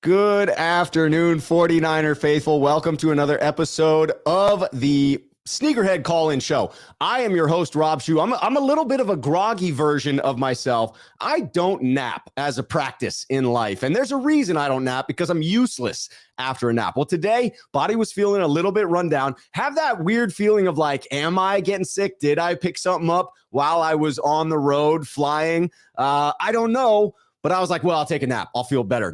Good afternoon, 49er faithful. Welcome to another episode of the Sneakerhead Call-In Show. I am your host, Rob Schuh. I'm a little bit of a groggy version of myself. I don't nap as a practice in life, and there's a reason I don't nap, because I'm useless after a nap. Well, today, body was feeling a little bit run down. Have that weird feeling of like, am I getting sick? Did I pick something up while I was on the road flying? I don't know, but I was like, well, I'll take a nap. I'll feel better.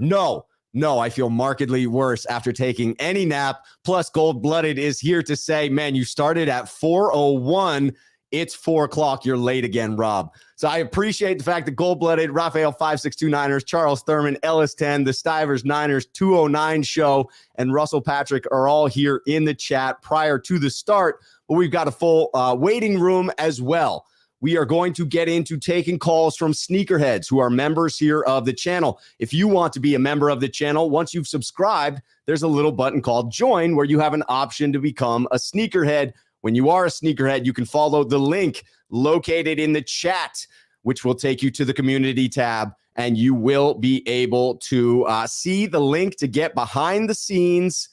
No, I feel markedly worse after taking any nap. Plus, Gold Blooded is here to say, man, you started at 4:01. It's 4 o'clock. You're late again, Rob. So I appreciate the fact that Gold Blooded, Raphael 562 Niners, Charles Thurman, Ellis 10, the Stivers Niners 209 show, and Russell Patrick are all here in the chat prior to the start. But we've got a full waiting room as well. We are going to get into taking calls from sneakerheads who are members here of the channel. If you want to be a member of the channel, once you've subscribed, there's a little button called join where you have an option to become a sneakerhead. When you are a sneakerhead, you can follow the link located in the chat, which will take you to the community tab, and you will be able to see the link to get behind the scenes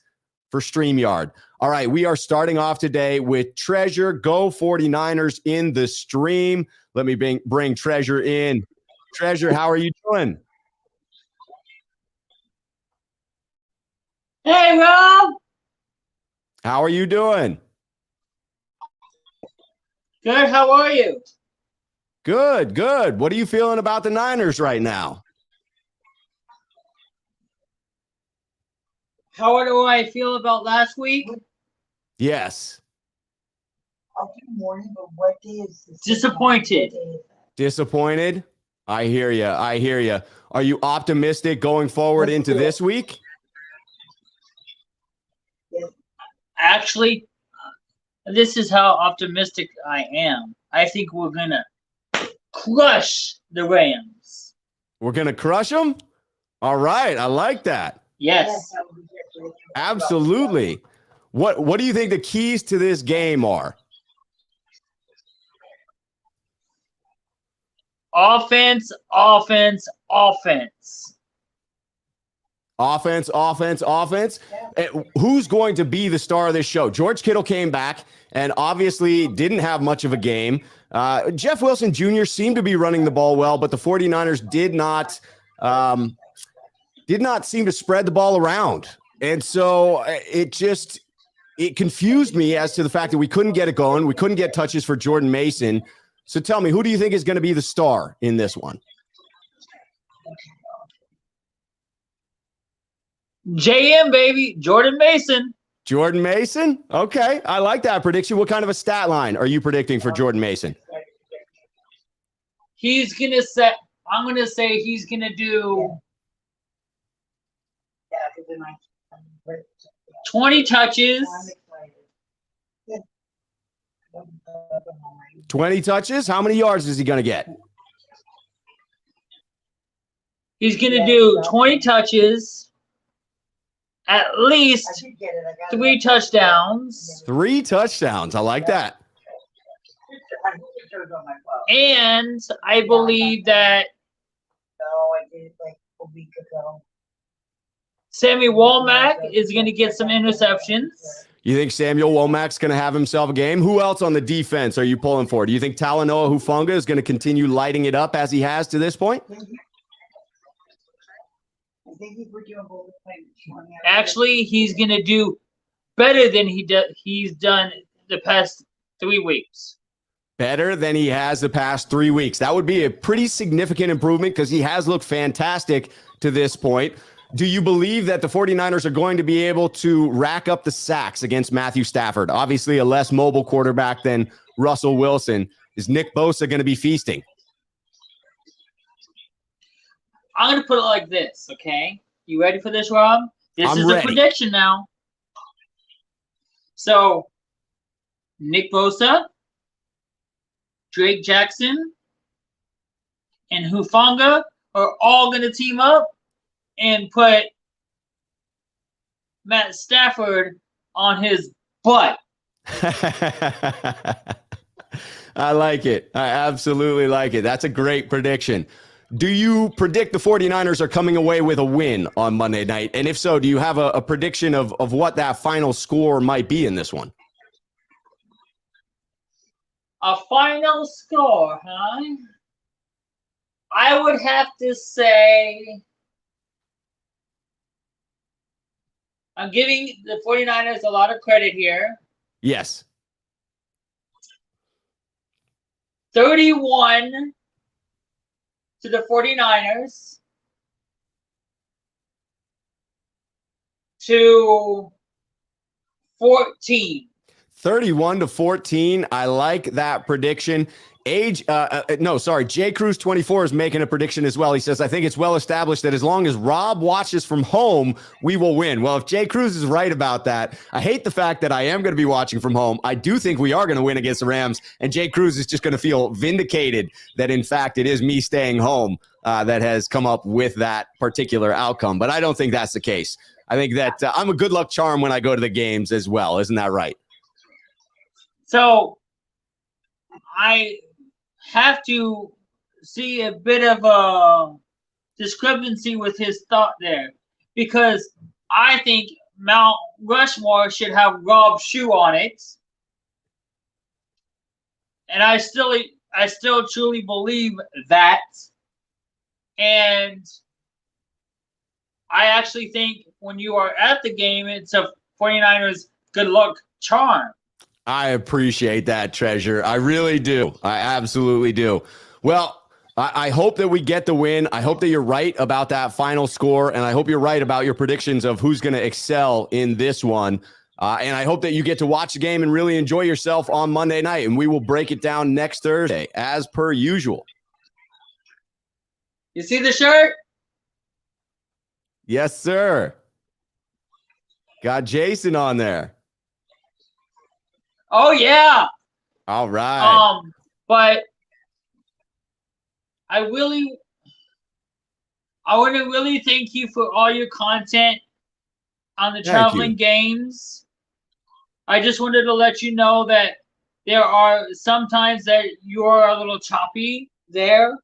for StreamYard. All right, we are starting off today with Treasure. Go 49ers in the stream. Let me bring Treasure in. Treasure, how are you doing? Hey, Rob. How are you doing? Good, how are you? Good. What are you feeling about the Niners right now? How do I feel about last week? Yes. I'll do morning, but what day is this? Disappointed. Disappointed? I hear you. Are you optimistic going forward into this week? Yes. Actually, this is how optimistic I am. I think we're going to crush the Rams. We're going to crush them? All right. I like that. Yes. Absolutely. What do you think the keys to this game are? Offense. Offense. Who's going to be the star of this show? George Kittle came back and obviously didn't have much of a game. Jeff Wilson Jr. seemed to be running the ball well, but the 49ers did not seem to spread the ball around. And so it confused me as to the fact that we couldn't get it going. We couldn't get touches for Jordan Mason. So tell me, who do you think is going to be the star in this one? JM, baby. Jordan Mason. Jordan Mason? Okay, I like that prediction. What kind of a stat line are you predicting for Jordan Mason? He's going to set, I'm going to say he's going to do 20 touches. 20 touches? How many yards is he going to get? He's going to do 20 touches, at least 3 touchdowns. 3 touchdowns. I like that. And I believe that Sammy Womack is going to get some interceptions. You think Samuel Womack's going to have himself a game? Who else on the defense are you pulling for? Do you think Talanoa Hufanga is going to continue lighting it up as he has to this point? Actually, he's going to do better than he's done the past 3 weeks. Better than he has the past 3 weeks. That would be a pretty significant improvement because he has looked fantastic to this point. Do you believe that the 49ers are going to be able to rack up the sacks against Matthew Stafford? Obviously, a less mobile quarterback than Russell Wilson. Is Nick Bosa going to be feasting? I'm going to put it like this, okay? You ready for this, Rob? This is a prediction now. So, Nick Bosa, Drake Jackson, and Hufanga are all going to team up and put Matt Stafford on his butt. I like it. I absolutely like it. That's a great prediction. do you predict the 49ers are coming away with a win on Monday night? And if so, do you have a prediction of what that final score might be in this one? A final score, huh? I would have to say I'm giving the 49ers a lot of credit here. Yes. 31 to the 49ers to 14. 31-14. I like that prediction. J Cruz 24 is making a prediction as well. He says, I think it's well established that as long as Rob watches from home, we will win. Well, if J Cruz is right about that, I hate the fact that I am going to be watching from home. I do think we are going to win against the Rams, and J Cruz is just going to feel vindicated that, in fact, it is me staying home that has come up with that particular outcome. But I don't think that's the case. I think that I'm a good luck charm when I go to the games as well. Isn't that right? So I have to see a bit of a discrepancy with his thought there, because I think Mount Rushmore should have Rob Schuh on it, and I still truly believe that. And I actually think when you are at the game, it's a 49ers good luck charm. I appreciate that, Treasure. I really do. I absolutely do. Well, I hope that we get the win. I hope that you're right about that final score, and I hope you're right about your predictions of who's going to excel in this one. And I hope that you get to watch the game and really enjoy yourself on Monday night, and we will break it down next Thursday, as per usual. You see the shirt? Yes, sir. Got Jason on there. Oh yeah. All right. But I want to really thank you for all your content on the traveling games. I just wanted to let you know that there are some times that you are a little choppy there.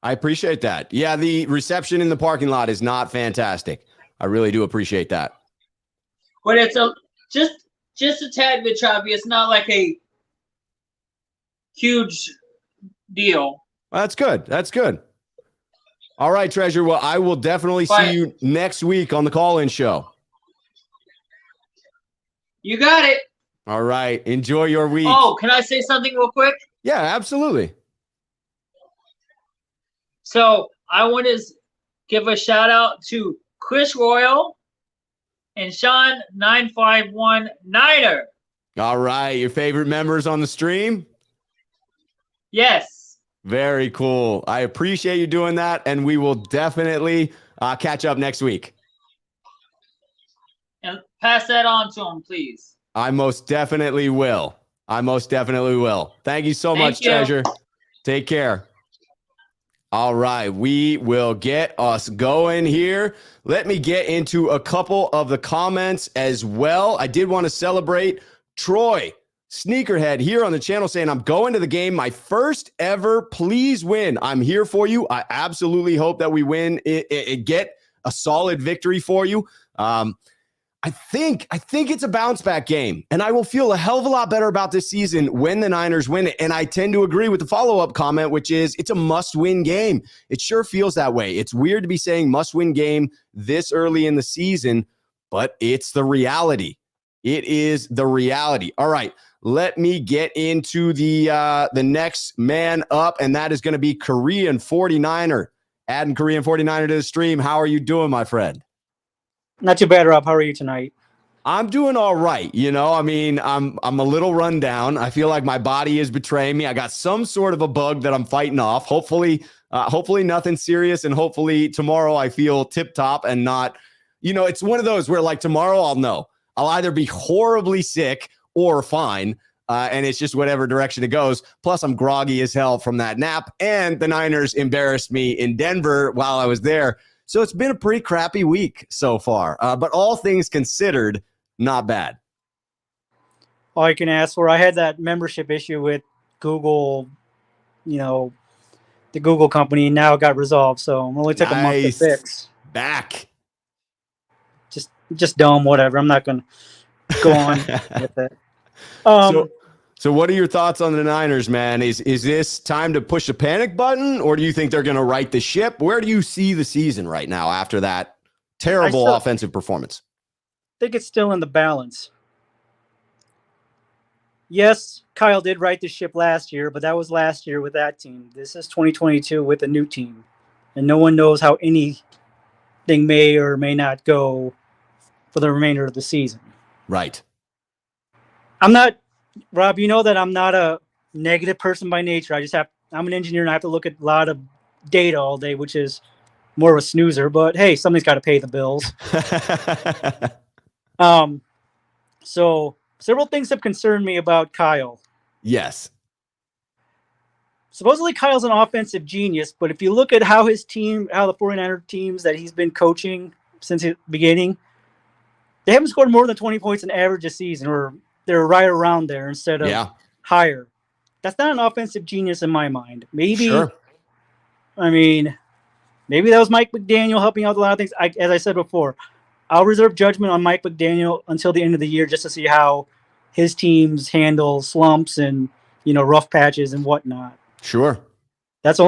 I appreciate that. Yeah, the reception in the parking lot is not fantastic. I really do appreciate that. But it's just a tad bit choppy. It's not like a huge deal. Well, that's good. That's good. All right, Treasure. Well, I will definitely see you next week on the call-in show. You got it. All right. Enjoy your week. Oh, can I say something real quick? Yeah, absolutely. So I want to give a shout out to Chris Royal and Sean 951 Niner. All right. Your favorite members on the stream? Yes. Very cool. I appreciate you doing that, and we will definitely catch up next week. And pass that on to them, please. I most definitely will. Thank you so much, Treasure. Take care. All right, we will get us going here. Let me get into a couple of the comments as well. I did want to celebrate Troy Sneakerhead here on the channel saying, I'm going to the game, my first ever, please win. I'm here for you. I absolutely hope that we win it get a solid victory for you. I think it's a bounce back game, and I will feel a hell of a lot better about this season when the Niners win it. And I tend to agree with the follow-up comment, which is it's a must-win game. It sure feels that way. It's weird to be saying must-win game this early in the season, but it's the reality. It is the reality. All right, let me get into the next man up, and that is going to be Korean 49er. Adding Korean 49er to the stream. How are you doing, my friend? Not too bad, Rob. How are you tonight? I'm doing all right. You know, I mean, I'm a little run down. I feel like my body is betraying me. I got some sort of a bug that I'm fighting off. Hopefully nothing serious. And hopefully tomorrow I feel tip top and not, it's one of those where like tomorrow I'll know. I'll either be horribly sick or fine. And it's just whatever direction it goes. Plus I'm groggy as hell from that nap. And the Niners embarrassed me in Denver while I was there. So it's been a pretty crappy week so far, but all things considered, not bad. All I can ask for, I had that membership issue with Google, the Google company, and now it got resolved. So it only took a month to Nice. fix. Back. Just dumb, whatever. I'm not going to go on with it. So what are your thoughts on the Niners, man? Is this time to push a panic button, or do you think they're going to right the ship? Where do you see the season right now after that terrible offensive performance? I think it's still in the balance. Yes, Kyle did right the ship last year, but that was last year with that team. This is 2022 with a new team, and no one knows how anything may or may not go for the remainder of the season. Right. Rob, you know that I'm not a negative person by nature. I'm an engineer and I have to look at a lot of data all day, which is more of a snoozer, but hey, somebody's got to pay the bills. So several things have concerned me about Kyle. Yes. Supposedly Kyle's an offensive genius, but if you look at how the 49er teams that he's been coaching since the beginning, they haven't scored more than 20 points an average a season, or they're right around there instead of higher. That's not an offensive genius in my mind. Maybe that was Mike McDaniel helping out with a lot of things. As I said before, I'll reserve judgment on Mike McDaniel until the end of the year just to see how his teams handle slumps and, rough patches and whatnot. Sure. That's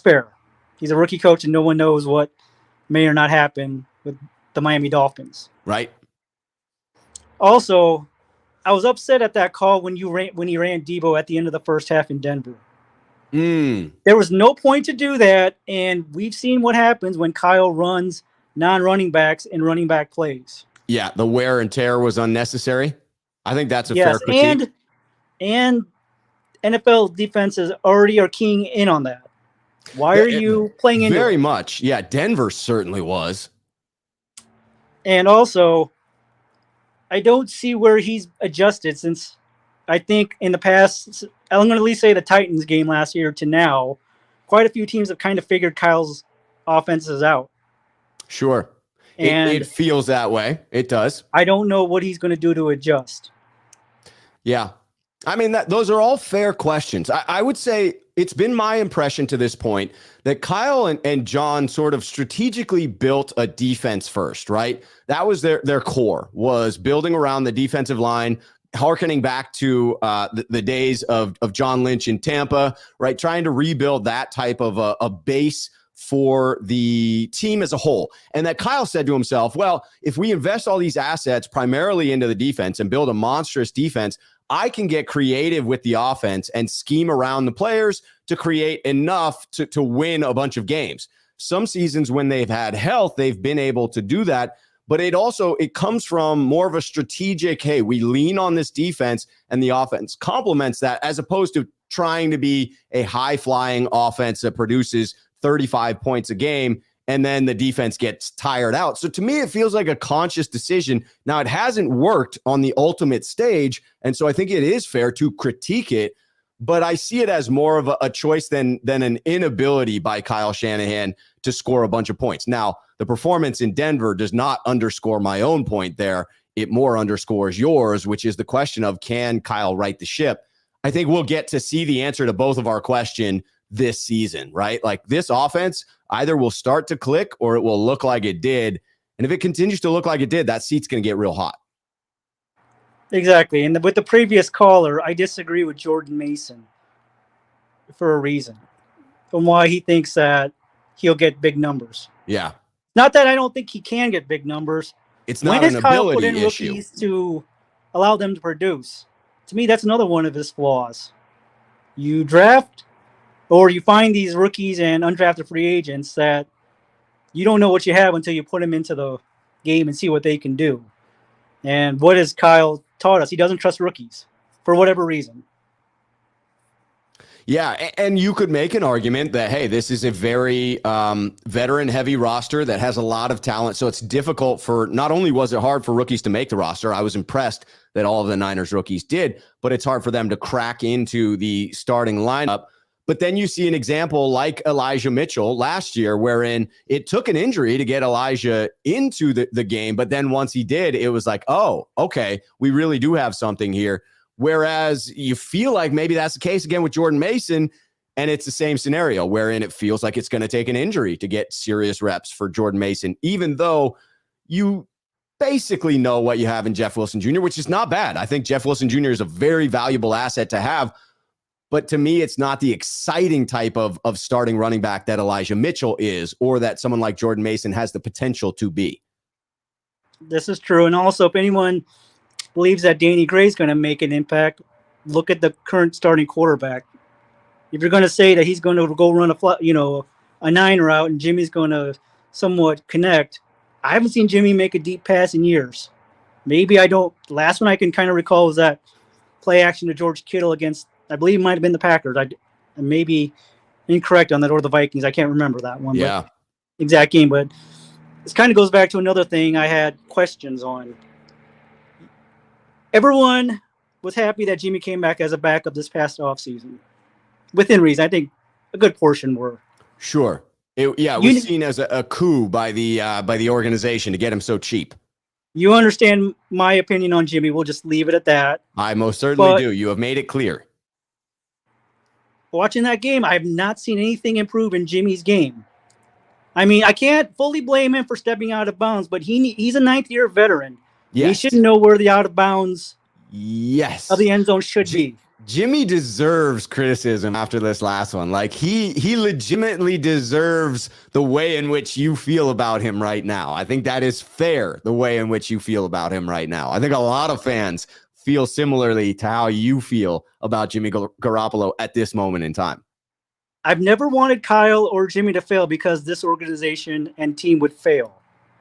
fair. He's a rookie coach and no one knows what may or not happen with the Miami Dolphins. Right. Also, I was upset at that call when he ran Debo at the end of the first half in Denver. There was no point to do that, and we've seen what happens when Kyle runs non-running backs and running back plays. Yeah, the wear and tear was unnecessary. I think that's a fair critique. And NFL defenses already are keying in on that. Why are you playing into very it? much? Yeah, Denver certainly was. And also, I don't see where he's adjusted since I think in the past, I'm going to at least say the Titans game last year to now, quite a few teams have kind of figured Kyle's offenses out. Sure. And it feels that way. It does. I don't know what he's going to do to adjust. Yeah. I mean, those are all fair questions. I would say it's been my impression to this point that Kyle and John sort of strategically built a defense first, right? That was their core, was building around the defensive line, hearkening back to the days of John Lynch in Tampa, right? Trying to rebuild that type of a base for the team as a whole. And that Kyle said to himself, well, if we invest all these assets primarily into the defense and build a monstrous defense, I can get creative with the offense and scheme around the players to create enough to win a bunch of games. Some seasons when they've had health, they've been able to do that. But it comes from more of a strategic, hey, we lean on this defense and the offense complements that, as opposed to trying to be a high-flying offense that produces 35 points a game and then the defense gets tired out. So to me, it feels like a conscious decision. Now, it hasn't worked on the ultimate stage, and so I think it is fair to critique it, but I see it as more of a choice than an inability by Kyle Shanahan to score a bunch of points. Now, the performance in Denver does not underscore my own point there. It more underscores yours, which is the question of, can Kyle right the ship? I think we'll get to see the answer to both of our question this season, right? Like, this offense either will start to click or it will look like it did. And if it continues to look like it did, that seat's going to get real hot. Exactly. And with the previous caller, I disagree with Jordan Mason for a reason, and why he thinks that he'll get big numbers. Yeah. Not that I don't think he can get big numbers. It's not an ability issue. When has Kyle put in rookies to allow them to produce? To me, that's another one of his flaws. You draft or you find these rookies and undrafted free agents that you don't know what you have until you put them into the game and see what they can do. And what has Kyle taught us? He doesn't trust rookies for whatever reason. Yeah, and you could make an argument that, hey, this is a very veteran-heavy roster that has a lot of talent, so it's difficult for, not only was it hard for rookies to make the roster, I was impressed that all of the Niners rookies did, but it's hard for them to crack into the starting lineup. But then you see an example like Elijah Mitchell last year, wherein it took an injury to get Elijah into the game, but then once he did, it was like, oh, okay, we really do have something here. Whereas you feel like maybe that's the case again with Jordan Mason. And it's the same scenario wherein it feels like it's going to take an injury to get serious reps for Jordan Mason, even though you basically know what you have in Jeff Wilson Jr., which is not bad. I think Jeff Wilson Jr. is a very valuable asset to have. But to me, it's not the exciting type of starting running back that Elijah Mitchell is, or that someone like Jordan Mason has the potential to be. This is true. And also, if anyone believes that Danny Gray is going to make an impact, look at the current starting quarterback. If you're going to say that he's going to go run a 9 route and Jimmy's going to somewhat connect, I haven't seen Jimmy make a deep pass in years. Maybe I don't. Last one I can kind of recall was that play action to George Kittle against, I believe it might have been the Packers. I may be incorrect on that, or the Vikings. I can't remember that one. Yeah. Exact game. But this kind of goes back to another thing I had questions on. Everyone was happy that Jimmy came back as a backup this past offseason. Within reason. I think a good portion were. Sure. It was seen as a coup by the organization to get him so cheap. You understand my opinion on Jimmy. We'll just leave it at that. I most certainly do. You have made it clear. Watching that game, I have not seen anything improve in Jimmy's game. I mean, I can't fully blame him for stepping out of bounds, but he's a 9th-year veteran. Yes. He should know where the out of bounds of the end zone should be. Jimmy deserves criticism after this last one. Like he legitimately deserves the way in which you feel about him right now. I think that is fair, the way in which you feel about him right now. I think a lot of fans feel similarly to how you feel about Jimmy Garoppolo at this moment in time. I've never wanted Kyle or Jimmy to fail because this organization and team would fail.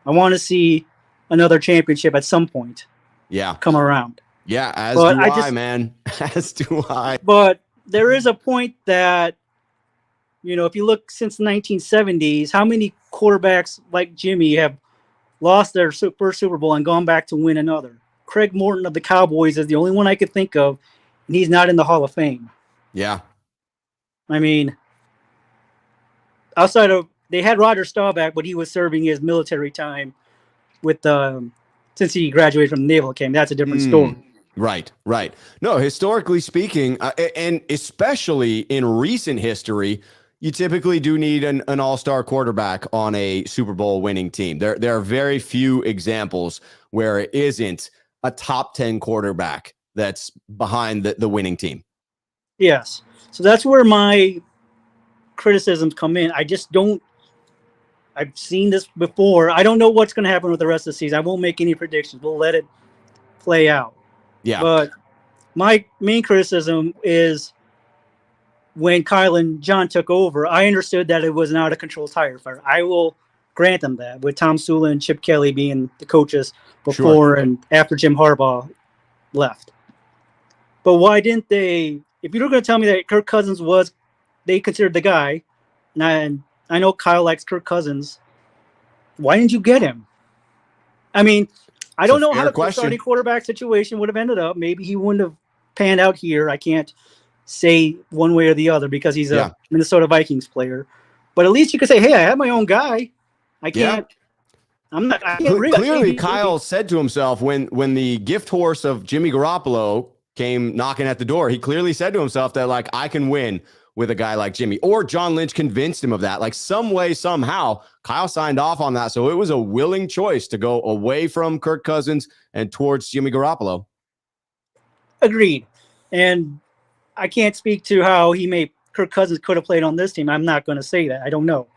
I want to see another championship at some point. Yeah. Come around. Yeah, as do I, man. As do I. But there is a point that, if you look since the 1970s, how many quarterbacks like Jimmy have lost their first Super Bowl and gone back to win another? Craig Morton of the Cowboys is the only one I could think of, and he's not in the Hall of Fame. Yeah. I mean, outside of, they had Roger Staubach, but he was serving his military time with since he graduated from the Naval Academy. That's a different story. Right. No, historically speaking, and especially in recent history, you typically do need an all-star quarterback on a Super Bowl winning team. There are very few examples where it isn't a top 10 quarterback that's behind the winning team. Yes. So that's where my criticisms come in. I just don't. I've seen this before. I don't know what's going to happen with the rest of the season. I won't make any predictions. We'll let it play out. Yeah. But my main criticism is when Kyle and John took over, I understood that it was an out-of-control tire fire. I will grant them that, with Tom Sula and Chip Kelly being the coaches before and after Jim Harbaugh left. But why didn't they – if you were going to tell me that Kirk Cousins was – they considered the guy, and I know Kyle likes Kirk Cousins, why didn't you get him? I mean – I don't know how the starting quarterback situation would have ended up. Maybe he wouldn't have panned out here. I can't say one way or the other because he's a Minnesota Vikings player. But at least you could say, hey, I have my own guy. I can't. Yeah. I can't Clearly, Kyle said to himself when the gift horse of Jimmy Garoppolo came knocking at the door, he clearly said to himself that, like, I can win with a guy like Jimmy. Or John Lynch convinced him of that. Like, some way, somehow, Kyle signed off on that. So it was a willing choice to go away from Kirk Cousins and towards Jimmy Garoppolo. Agreed. And I can't speak to how Kirk Cousins could have played on this team. I'm not going to say that. I don't know.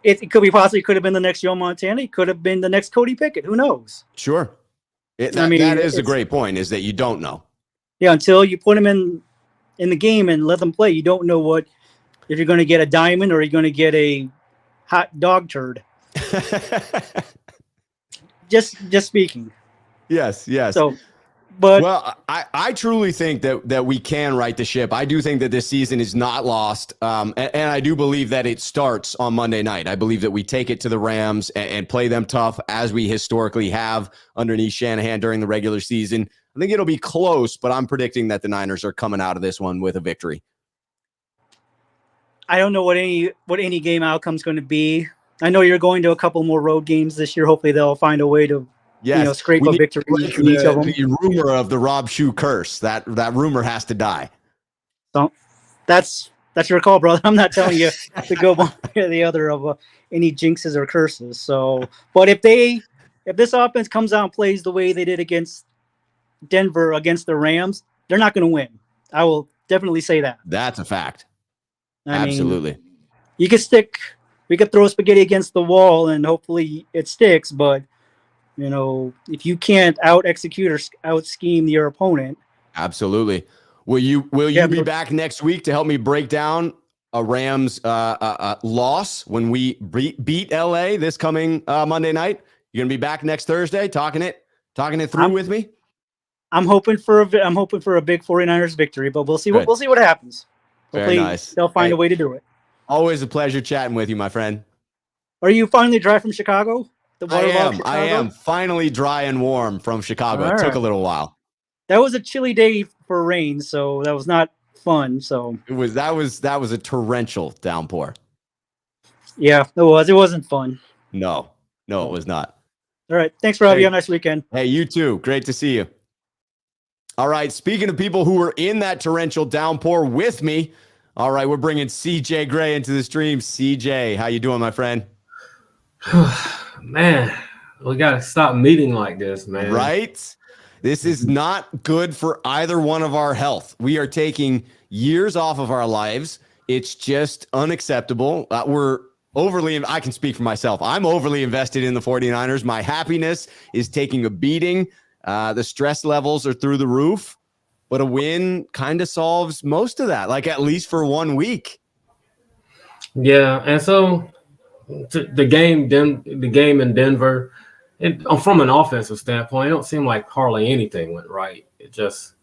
It could have been the next Joe Montana. It could have been the next Cody Pickett. Who knows? Sure. That is a great point, is that you don't know. Yeah, until you put him in the game and let them play, you don't know if you're going to get a diamond or you're going to get a hot dog turd. just speaking. Yes. So, but I truly think that we can right the ship. I do think that this season is not lost, and I do believe that it starts on Monday night. I believe that we take it to the Rams and play them tough, as we historically have underneath Shanahan during the regular season. I think it'll be close, but I'm predicting that the Niners are coming out of this one with a victory. I don't know what any game outcome's going to be. I know you're going to a couple more road games this year. Hopefully they'll find a way to scrape a victory in each of them. The rumor of the Rob Schuh curse, that rumor has to die. So that's That's your call, brother. I'm not telling you to go one way or the other of any jinxes or curses. So, but if this offense comes out and plays the way they did against Denver against the Rams, they're not going to win. I will definitely say that. That's a fact. I Absolutely. mean, we could throw spaghetti against the wall and hopefully it sticks. But if you can't out execute or out scheme your opponent, absolutely. Will you be back next week to help me break down a Rams loss when we beat LA this coming Monday night? You're gonna be back next Thursday talking it through with me. I'm hoping for a big 49ers victory, but we'll see what happens. Hopefully very nice. They'll find a way to do it. Always a pleasure chatting with you, my friend. Are you finally dry from Chicago? I am finally dry and warm from Chicago. It took a little while. That was a chilly day for rain, so that was not fun. So that was a torrential downpour. Yeah, it was. It wasn't fun. No, it was not. All right. Thanks, Rob. You have a nice weekend. Hey, you too. Great to see you. All right. Speaking of people who were in that torrential downpour with me, all right, we're bringing CJ Gray into the stream. CJ, how you doing, my friend? Man, we got to stop meeting like this, man. Right? This is not good for either one of our health. We are taking years off of our lives. It's just unacceptable. I can speak for myself. I'm overly invested in the 49ers. My happiness is taking a beating. The stress levels are through the roof, but a win kind of solves most of that, like at least for 1 week. Yeah. And so the game in Denver, from an offensive standpoint, it don't seem like hardly anything went right. It just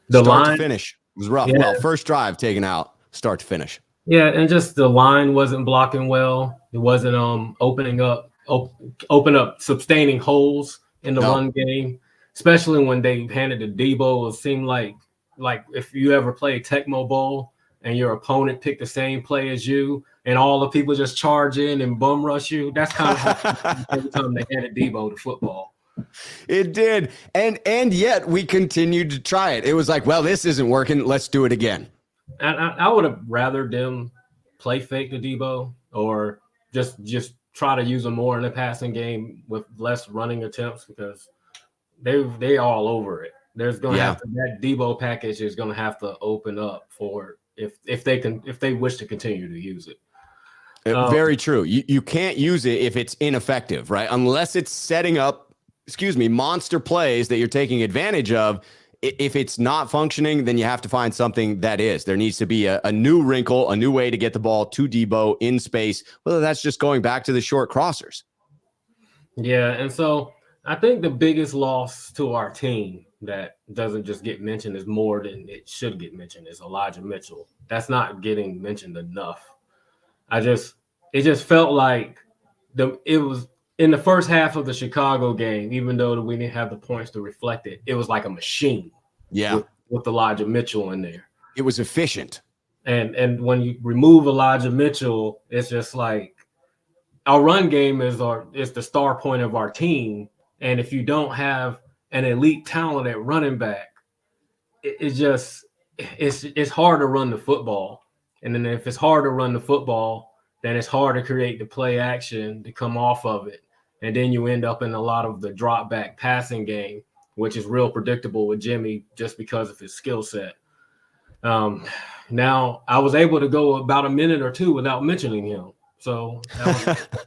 the start to finish was rough. Yeah. Well, first drive taken out, start to finish. Yeah, and just the line wasn't blocking well. It wasn't open up sustaining holes in the run game, especially when they handed to Debo. It seemed like if you ever played Tecmo Bowl and your opponent picked the same play as you, and all the people just charge in and bum rush you. That's kind of how every time they handed Debo the football. It did. And yet we continued to try it. It was like, well, this isn't working. Let's do it again. And I would have rather them play fake to Debo or just try to use them more in the passing game with less running attempts, because they all over it. There's going to have to, that Debo package is going to have to open up for if they wish to continue to use it. Very true. You can't use it if it's ineffective, right? Unless it's setting up, monster plays that you're taking advantage of. If it's not functioning, then you have to find something that is. There needs to be a new wrinkle, a new way to get the ball to Debo in space, whether that's just going back to the short crossers. Yeah, and so I think the biggest loss to our team that doesn't just get mentioned is more than it should get mentioned is Elijah Mitchell. That's not getting mentioned enough. It just felt like it was in the first half of the Chicago game, even though we didn't have the points to reflect it, it was like a machine. Yeah. With Elijah Mitchell in there. It was efficient. And when you remove Elijah Mitchell, it's just like our run game is the star point of our team. And if you don't have an elite talent at running back, it's hard to run the football. And then if it's hard to run the football, then it's hard to create the play action to come off of it. And then you end up in a lot of the drop back passing game, which is real predictable with Jimmy just because of his skill set. Now, I was able to go about a minute or two without mentioning him. So that was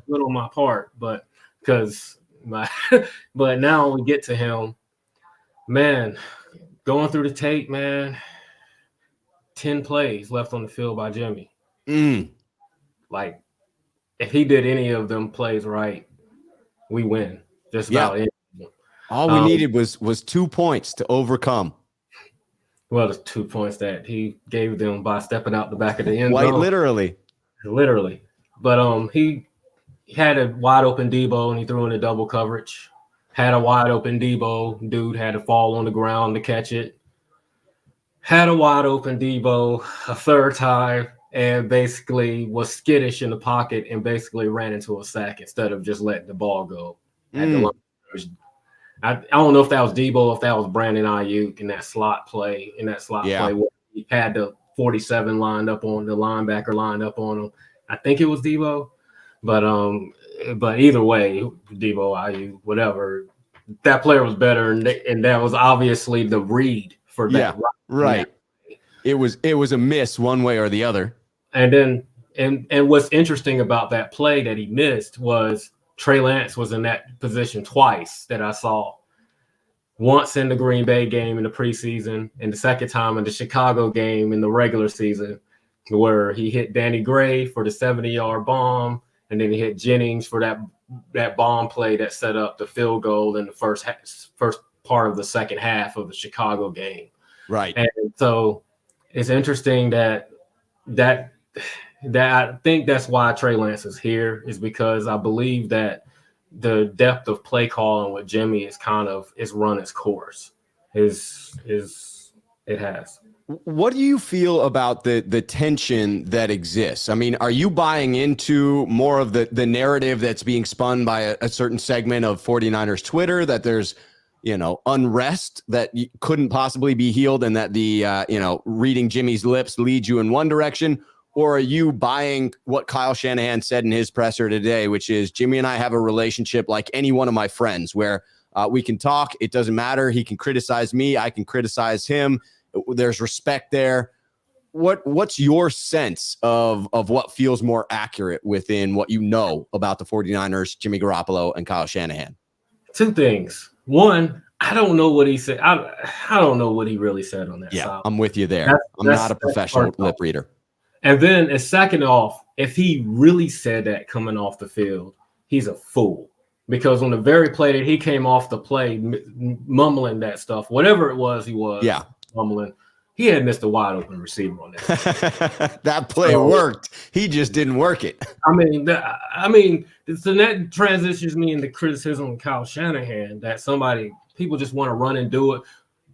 good on my part, but now we get to him, man, going through the tape, man, 10 plays left on the field by Jimmy. Like, if he did any of them plays right, we win. Just about it. All we needed was 2 points to overcome. Well, the 2 points that he gave them by stepping out the back of the end zone. Quite literally. But he had a wide open Debo and he threw in a double coverage. Had a wide open Debo. Dude had to fall on the ground to catch it. Had a wide open Debo a third time and basically was skittish in the pocket and basically ran into a sack instead of just letting the ball go. I don't know if that was Debo, if that was Brandon Ayuk in that slot play. Where he had to 47 lined up on the linebacker lined up on him. I think it was Debo, but either way, Debo, IU, whatever, that player was better, and that was obviously the read for that. Yeah, right. It was a miss one way or the other. And then and what's interesting about that play that he missed was Trey Lance was in that position twice that I saw. Once in the Green Bay game in the preseason, and the second time in the Chicago game in the regular season, where he hit Danny Gray for the 70-yard bomb, and then he hit Jennings for that bomb play that set up the field goal in the first part of the second half of the Chicago game. Right. And so it's interesting that I think that's why Trey Lance is here, is because I believe that the depth of play calling with Jimmy is run its course. It has. What do you feel about the tension that exists? I mean, are you buying into more of the narrative that's being spun by a certain segment of 49ers Twitter, that there's, unrest that couldn't possibly be healed, and that the, reading Jimmy's lips leads you in one direction? Or are you buying what Kyle Shanahan said in his presser today, which is, Jimmy and I have a relationship like any one of my friends, where we can talk. It doesn't matter. He can criticize me. I can criticize him. There's respect there. What's your sense of what feels more accurate within what you know about the 49ers, Jimmy Garoppolo and Kyle Shanahan? Two things. One, I don't know what he said. I don't know what he really said on that side. I'm with you there. I'm not a professional lip reader. And then, and second off, if he really said that coming off the field, he's a fool. Because on the very play that he came off the play, mumbling that stuff, whatever it was he was mumbling, he had missed a wide open receiver on that. That play worked. He just didn't work it. I mean, so that transitions me into criticism of Kyle Shanahan, that people just want to run and do it.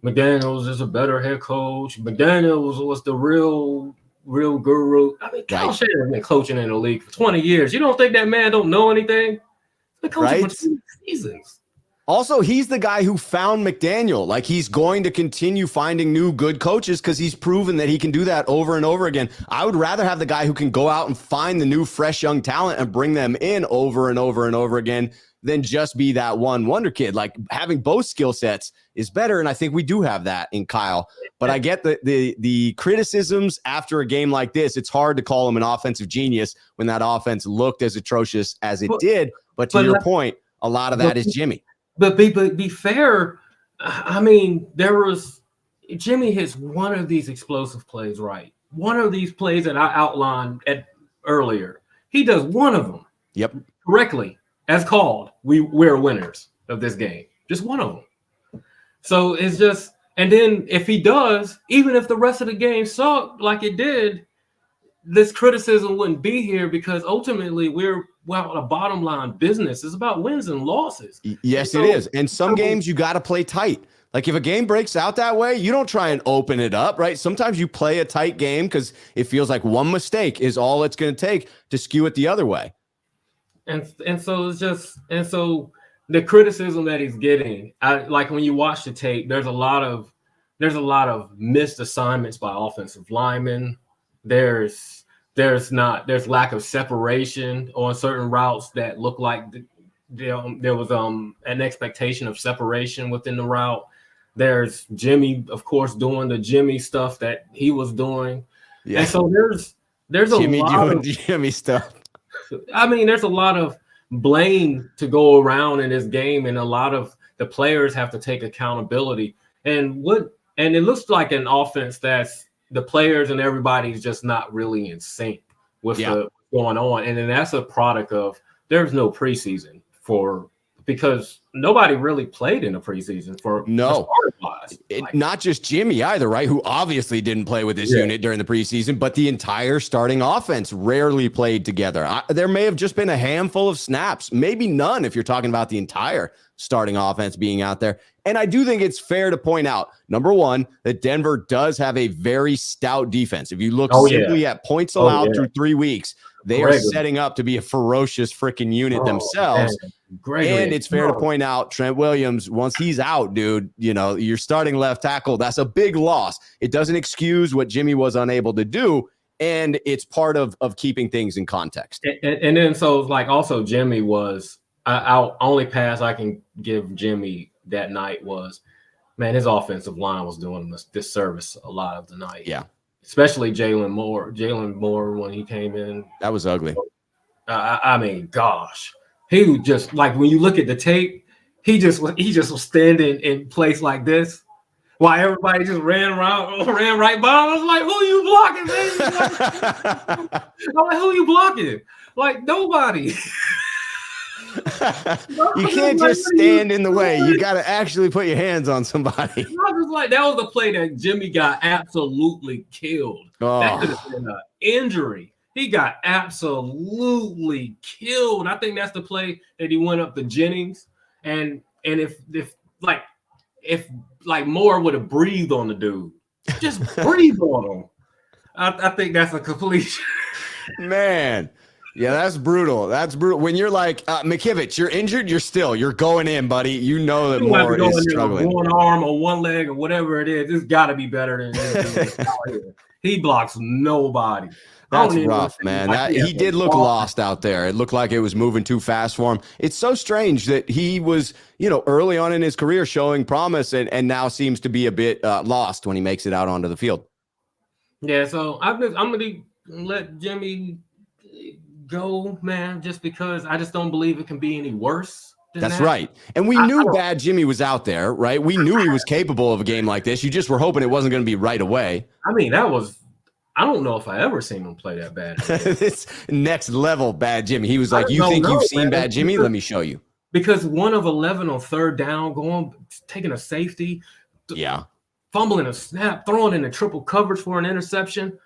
McDaniels is a better head coach. McDaniels was the real guru. I mean, Kyle Shanahan has been coaching in the league for 20 years. You don't think that man don't know anything? He's been coaching for 2 seasons. Also, he's the guy who found McDaniel. Like, he's going to continue finding new good coaches because he's proven that he can do that over and over again. I would rather have the guy who can go out and find the new, fresh, young talent and bring them in over and over and over again than just be that one wonder kid. Like, having both skill sets is better, and I think we do have that in Kyle. But I get the criticisms after a game like this. It's hard to call him an offensive genius when that offense looked as atrocious as it did. But to your point, a lot of that is Jimmy. But be fair. I mean, Jimmy hits one of these explosive plays right. One of these plays that I outlined earlier. He does one of them. Yep. Correctly, as called. We're winners of this game. Just one of them. So it's just, and then if he does, even if the rest of the game sucked like it did, this criticism wouldn't be here, because ultimately we're a bottom line business. It's about wins and losses. Yes, it is. And some games you got to play tight. Like, if a game breaks out that way, you don't try and open it up, right? Sometimes you play a tight game because it feels like one mistake is all it's going to take to skew it the other way. And so it's just, and so the criticism that he's getting, like when you watch the tape, there's a lot of missed assignments by offensive linemen. There's lack of separation on certain routes that look like there was an expectation of separation within the route. There's Jimmy, of course, doing the Jimmy stuff that he was doing. Yeah. And so there's a Jimmy lot doing of Jimmy stuff. I mean, there's a lot of blame to go around in this game, and a lot of the players have to take accountability. And it looks like an offense that's the players and everybody's just not really in sync with what's going on. And then that's a product of there's no preseason because nobody really played in the preseason not just Jimmy either, right? Who obviously didn't play with this unit during the preseason, but the entire starting offense rarely played together. There may have just been a handful of snaps, maybe none, if you're talking about the entire starting offense being out there. And I do think it's fair to point out, number one, that Denver does have a very stout defense. If you look simply at points allowed through 3 weeks, they are setting up to be a ferocious freaking unit themselves. Gregory, And it's fair to point out Trent Williams, once he's out, dude, you know, you're starting left tackle. That's a big loss. It doesn't excuse what Jimmy was unable to do. And it's part of keeping things in context. And then so like also Jimmy was our only pass I can give Jimmy that night was, man, his offensive line was doing this disservice a lot of the night. Yeah. Especially Jalen Moore when he came in. That was ugly. I mean, gosh, he was just like, when you look at the tape, he just was standing in place like this while everybody just ran right by him. I was like, who you blocking, man? I'm like, who you blocking? Like, nobody. You can't just stand in the way. You got to actually put your hands on somebody. I was like, that was the play that Jimmy got absolutely killed. Oh. That could have been an injury. He got absolutely killed. I think that's the play that he went up to Jennings. And if Moore would have breathed on the dude, just breathe on him. I think that's a completion. Man. Yeah, that's brutal. That's brutal. When you're like, McKivitz, you're injured, you're going in, buddy. You know that Moore is struggling. One arm or one leg or whatever it is, it's got to be better than this. He blocks nobody. That's rough, man. He did look lost out there. It looked like it was moving too fast for him. It's so strange that he was, early on in his career showing promise and now seems to be a bit lost when he makes it out onto the field. Yeah, so I'm going to let Jimmy go, man, just because I just don't believe it can be any worse. That's right. And we knew Bad Jimmy was out there, right? We knew he was capable of a game like this. You just were hoping it wasn't going to be right away. I mean, I don't know if I ever seen him play that bad. It's next level Bad Jimmy. He was like, you think you've seen Bad Jimmy? Let me show you. Because 1 of 11 on third down, taking a safety, fumbling a snap, throwing in a triple coverage for an interception.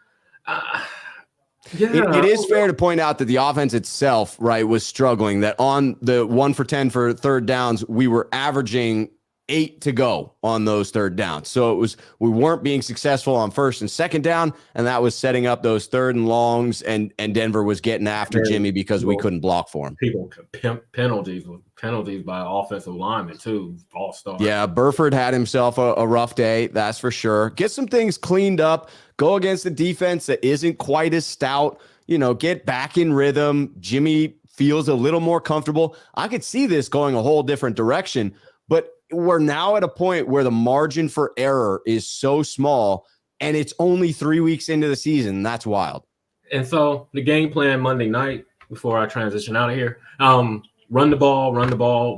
It is fair to point out that the offense itself, right, was struggling. That on the 1 for 10 for third downs, we were averaging 8 to go on those third downs. So we weren't being successful on first and second down, and that was setting up those third and longs, and Denver was getting after Jimmy because we couldn't block for him. People penalties by offensive linemen too, false start. Yeah, Burford had himself a rough day, that's for sure. Get some things cleaned up, go against a defense that isn't quite as stout, get back in rhythm. Jimmy feels a little more comfortable. I could see this going a whole different direction, but we're now at a point where the margin for error is so small, and it's only 3 weeks into the season. That's wild. And so the game plan Monday night, before I transition out of here, run the ball, and run the ball.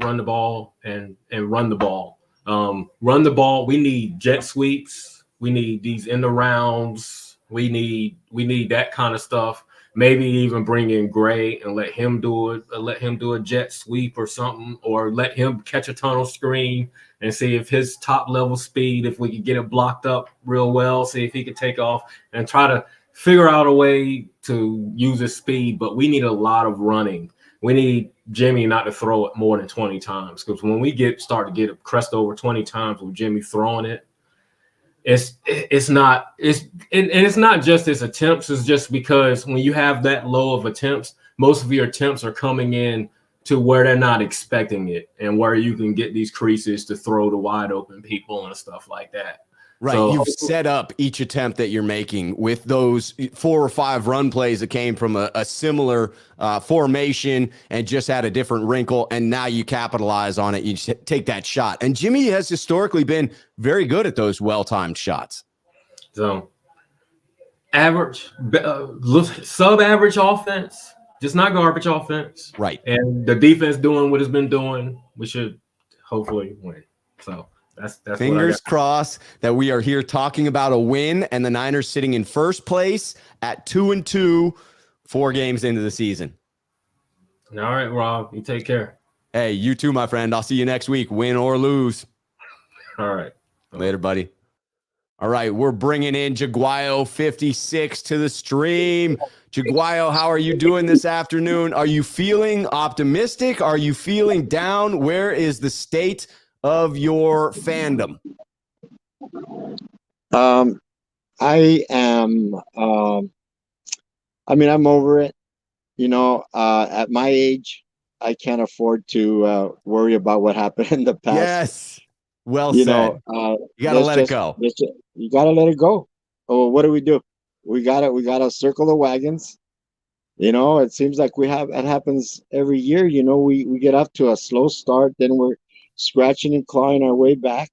Run the ball. We need jet sweeps. We need these end rounds. We need that kind of stuff. Maybe even bring in Gray and let him do it. Let him do a jet sweep or something, or let him catch a tunnel screen and see if his top level speed, if we could get it blocked up real well, see if he could take off and try to figure out a way to use his speed. But we need a lot of running. We need Jimmy not to throw it more than 20 times, because when we start to get a crest over 20 times with Jimmy throwing it, it's not just his attempts. It's just because when you have that low of attempts, most of your attempts are coming in to where they're not expecting it, and where you can get these creases to throw to wide open people and stuff like that. Right. So, you've set up each attempt that you're making with those 4 or 5 run plays that came from a similar formation and just had a different wrinkle. And now you capitalize on it. You take that shot. And Jimmy has historically been very good at those well-timed shots. So average, sub-average offense, just not garbage offense. Right. And the defense doing what it's been doing, we should hopefully win. So that's fingers crossed that we are here talking about a win, and the Niners sitting in first place at 2-2, 4 games into the season. All right, Rob, you take care. Hey, you too, my friend. I'll see you next week, win or lose. All right. Later, buddy. All right, we're bringing in Jaguayo56 to the stream. Jaguayo, how are you doing this afternoon? Are you feeling optimistic? Are you feeling down? Where is the state of your fandom? I am, I'm over it. At my age, I can't afford to worry about what happened in the past. Yes. Well You said. know, You got to let it go. you gotta let it go. Oh, what do? We gotta circle the wagons. You know, it seems like it happens every year. You know, we get off to a slow start, then we're scratching and clawing our way back.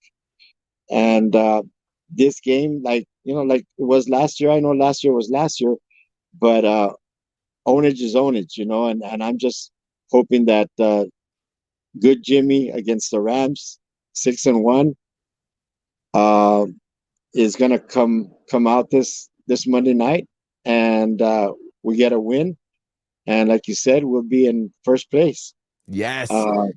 And this game, like, you know, like it was last year. I know last year was last year, but ownage is ownage, you know, and I'm just hoping that good Jimmy against the Rams, 6-1, uh, is gonna come out this Monday night, and we get a win. And like you said, we'll be in first place. Yes. Uh,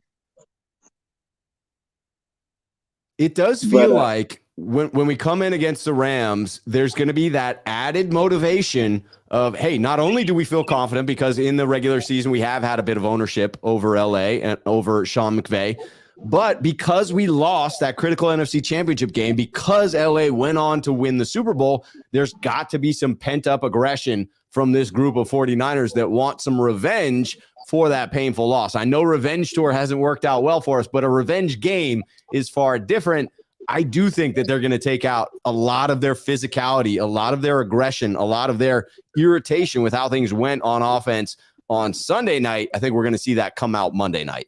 It does but feel like when we come in against the Rams, there's going to be that added motivation of, hey, not only do we feel confident because in the regular season we have had a bit of ownership over LA and over Sean McVay, but because we lost that critical NFC Championship game, because LA went on to win the Super Bowl, there's got to be some pent-up aggression from this group of 49ers that want some revenge for that painful loss. I know revenge tour hasn't worked out well for us, but a revenge game is far different. I do think that they're going to take out a lot of their physicality, a lot of their aggression, a lot of their irritation with how things went on offense on Sunday night. I think we're going to see that come out Monday night.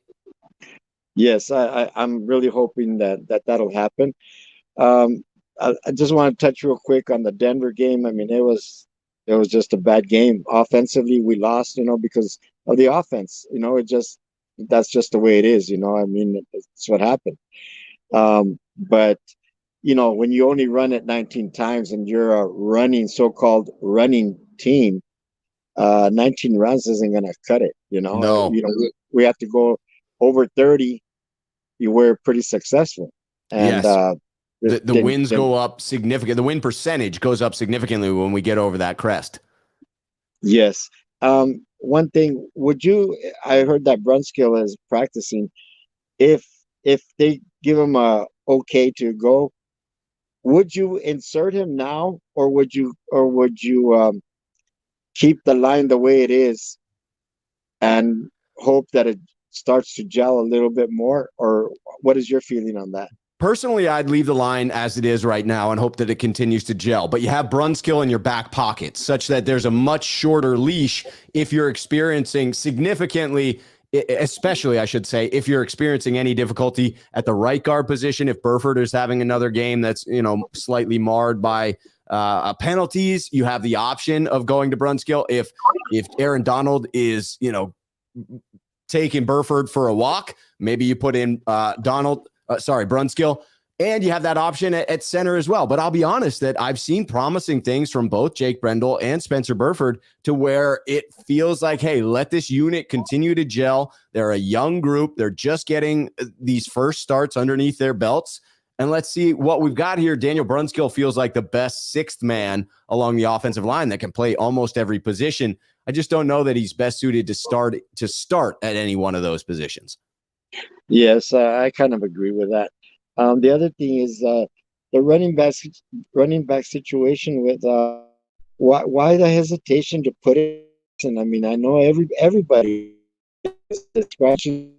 yes, I'm really hoping that'll happen. I just want to touch real quick on the Denver game. I mean, it was just a bad game. Offensively, we lost, you know, because of the offense. You know, that's just the way it is. You know, I mean, it's what happened. But you know, when you only run it 19 times and you're a so-called running team, 19 runs isn't going to cut it. You know, No. we have to go over 30. You were pretty successful, and yes. The wins go up significant. The win percentage goes up significantly when we get over that crest. Yes. One thing, I heard that Brunskill is practicing. If they give him a okay to go, would you insert him now, or would you keep the line the way it is and hope that it starts to gel a little bit more? Or what is your feeling on that? Personally, I'd leave the line as it is right now and hope that it continues to gel. But you have Brunskill in your back pocket such that there's a much shorter leash if you're experiencing significantly, especially I should say, if you're experiencing any difficulty at the right guard position. If Burford is having another game that's, you know, slightly marred by penalties, you have the option of going to Brunskill. If Aaron Donald is, you know, taking Burford for a walk, maybe you put in Brunskill, and you have that option at center as well. But I'll be honest that I've seen promising things from both Jake Brendel and Spencer Burford to where it feels like, hey, let this unit continue to gel. They're a young group. They're just getting these first starts underneath their belts. And let's see what we've got here. Daniel Brunskill feels like the best sixth man along the offensive line that can play almost every position. I just don't know that he's best suited to start at any one of those positions. Yes, I kind of agree with that. The other thing is the running back situation with why the hesitation to put it in? I mean, I know everybody is scratching.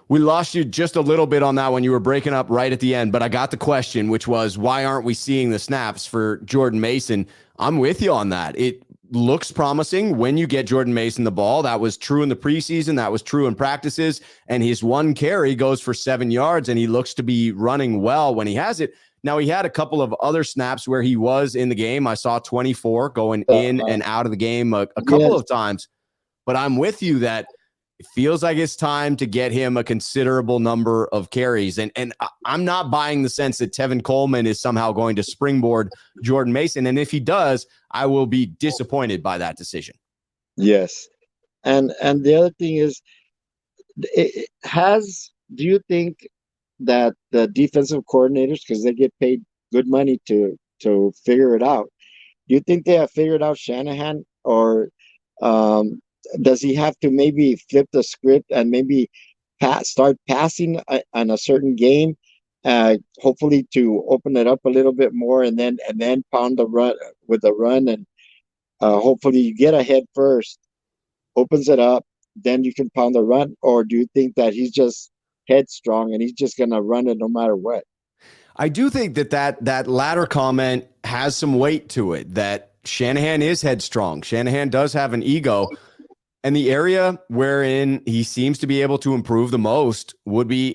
We lost you just a little bit on that when you were breaking up right at the end, but I got the question, which was, why aren't we seeing the snaps for Jordan Mason? I'm with you on that. It looks promising when you get Jordan Mason the ball. That was true in the preseason. That was true in practices. And his one carry goes for 7 yards, and he looks to be running well when he has it. Now, he had a couple of other snaps where he was in the game. I saw 24 going in and out of the game a couple of times. But I'm with you that it feels like it's time to get him a considerable number of carries. And I'm not buying the sense that Tevin Coleman is somehow going to springboard Jordan Mason. And if he does, I will be disappointed by that decision. Yes. And the other thing is, do you think that the defensive coordinators, because they get paid good money to figure it out, do you think they have figured out Shanahan, or does he have to maybe flip the script and maybe start passing on a certain game, hopefully to open it up a little bit more, and then pound the run with the run, and hopefully you get ahead first, opens it up, then you can pound the run? Or do you think that he's just headstrong and he's just going to run it no matter what? I do think that latter comment has some weight to it, that Shanahan is headstrong. Shanahan does have an ego. And the area wherein he seems to be able to improve the most would be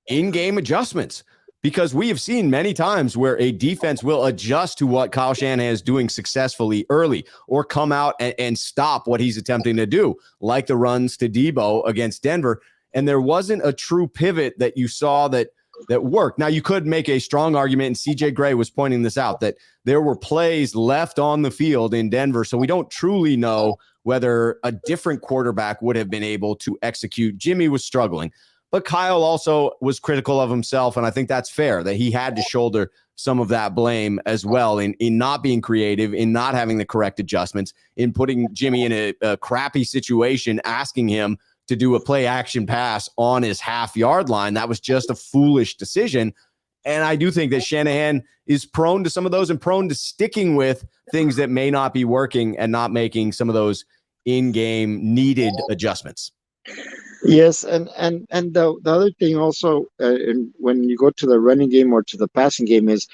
in-game adjustments, because we have seen many times where a defense will adjust to what Kyle Shanahan is doing successfully early, or come out and stop what he's attempting to do, like the runs to Debo against Denver. And there wasn't a true pivot that you saw that worked. Now, you could make a strong argument, and CJ Gray was pointing this out, that there were plays left on the field in Denver, so we don't truly know whether a different quarterback would have been able to execute. Jimmy was struggling, but Kyle also was critical of himself, and I think that's fair, that he had to shoulder some of that blame as well in not being creative, in not having the correct adjustments, in putting Jimmy in a crappy situation, asking him to do a play action pass on his half-yard line. That was just a foolish decision. And I do think that Shanahan is prone to some of those, and prone to sticking with things that may not be working and not making some of those in-game needed adjustments. Yes, and the other thing also, when you go to the running game or to the passing game, is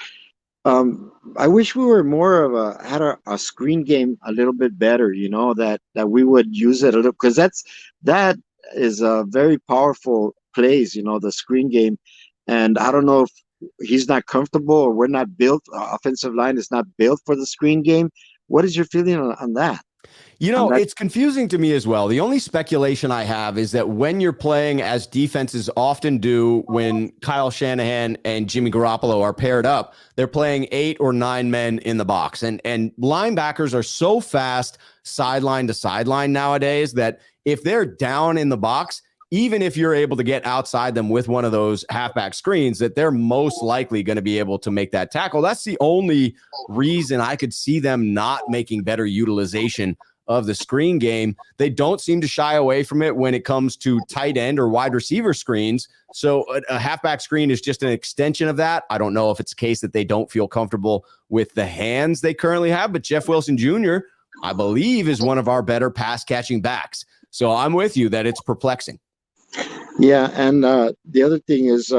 I wish we were more of had a screen game a little bit better. That we would use it a little, because that is a very powerful plays. The screen game, and I don't know if he's not comfortable or we're not built. Offensive line is not built for the screen game. What is your feeling on that? It's confusing to me as well. The only speculation I have is that when you're playing, as defenses often do when Kyle Shanahan and Jimmy Garoppolo are paired up, they're playing 8 or 9 men in the box. And linebackers are so fast sideline to sideline nowadays that if they're down in the box, even if you're able to get outside them with one of those halfback screens, that they're most likely going to be able to make that tackle. That's the only reason I could see them not making better utilization of the screen game. They don't seem to shy away from it when it comes to tight end or wide receiver screens. So a halfback screen is just an extension of that. I don't know if it's a case that they don't feel comfortable with the hands they currently have, but Jeff Wilson Jr., I believe, is one of our better pass catching backs. So I'm with you that it's perplexing. Yeah, and the other thing is,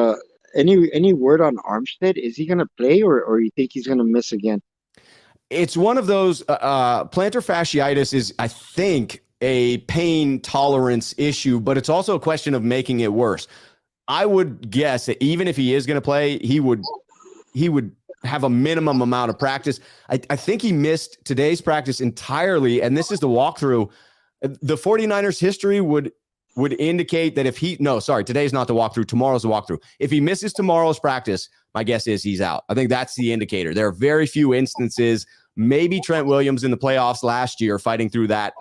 any word on Armstead? Is he going to play, or you think he's going to miss again? It's one of those plantar fasciitis is, I think, a pain tolerance issue, but it's also a question of making it worse. I would guess that even if he is going to play, he would have a minimum amount of practice. I think he missed today's practice entirely, and this is the walkthrough. The 49ers history would indicate that today's not the walkthrough. Tomorrow's the walkthrough. If he misses tomorrow's practice, my guess is he's out. I think that's the indicator. There are very few instances, maybe Trent Williams in the playoffs last year fighting through that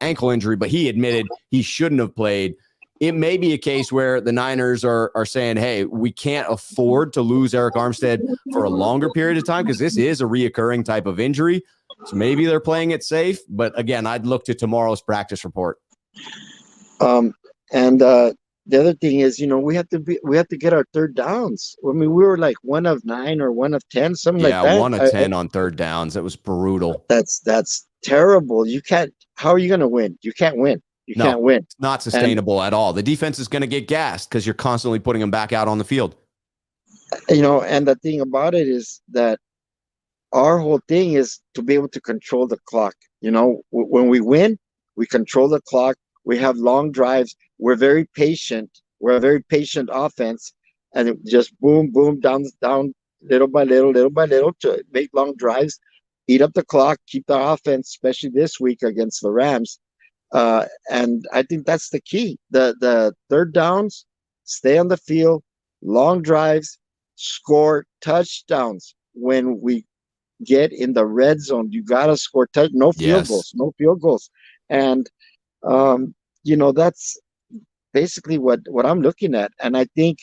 ankle injury, but he admitted he shouldn't have played. It may be a case where the Niners are saying, hey, we can't afford to lose Eric Armstead for a longer period of time because this is a reoccurring type of injury. So maybe they're playing it safe. But again, I'd look to tomorrow's practice report. And the other thing is, we have to get our third downs. I mean, we were like 1 of 9 or 1 of 10, something like that. Yeah, 1 of 10 on third downs. That was brutal. That's terrible. You can't. How are you going to win? You can't win. You can't win. It's not sustainable at all. The defense is going to get gassed because you're constantly putting them back out on the field. And the thing about it is that our whole thing is to be able to control the clock. When we win, we control the clock. We have long drives. We're very patient. We're a very patient offense, and it just boom, boom, down, little by little to make long drives, eat up the clock, keep the offense, especially this week against the Rams. And I think that's the key. The third downs, stay on the field, long drives, score touchdowns. When we get in the red zone, you gotta score no field goals. And that's basically what I'm looking at. And I think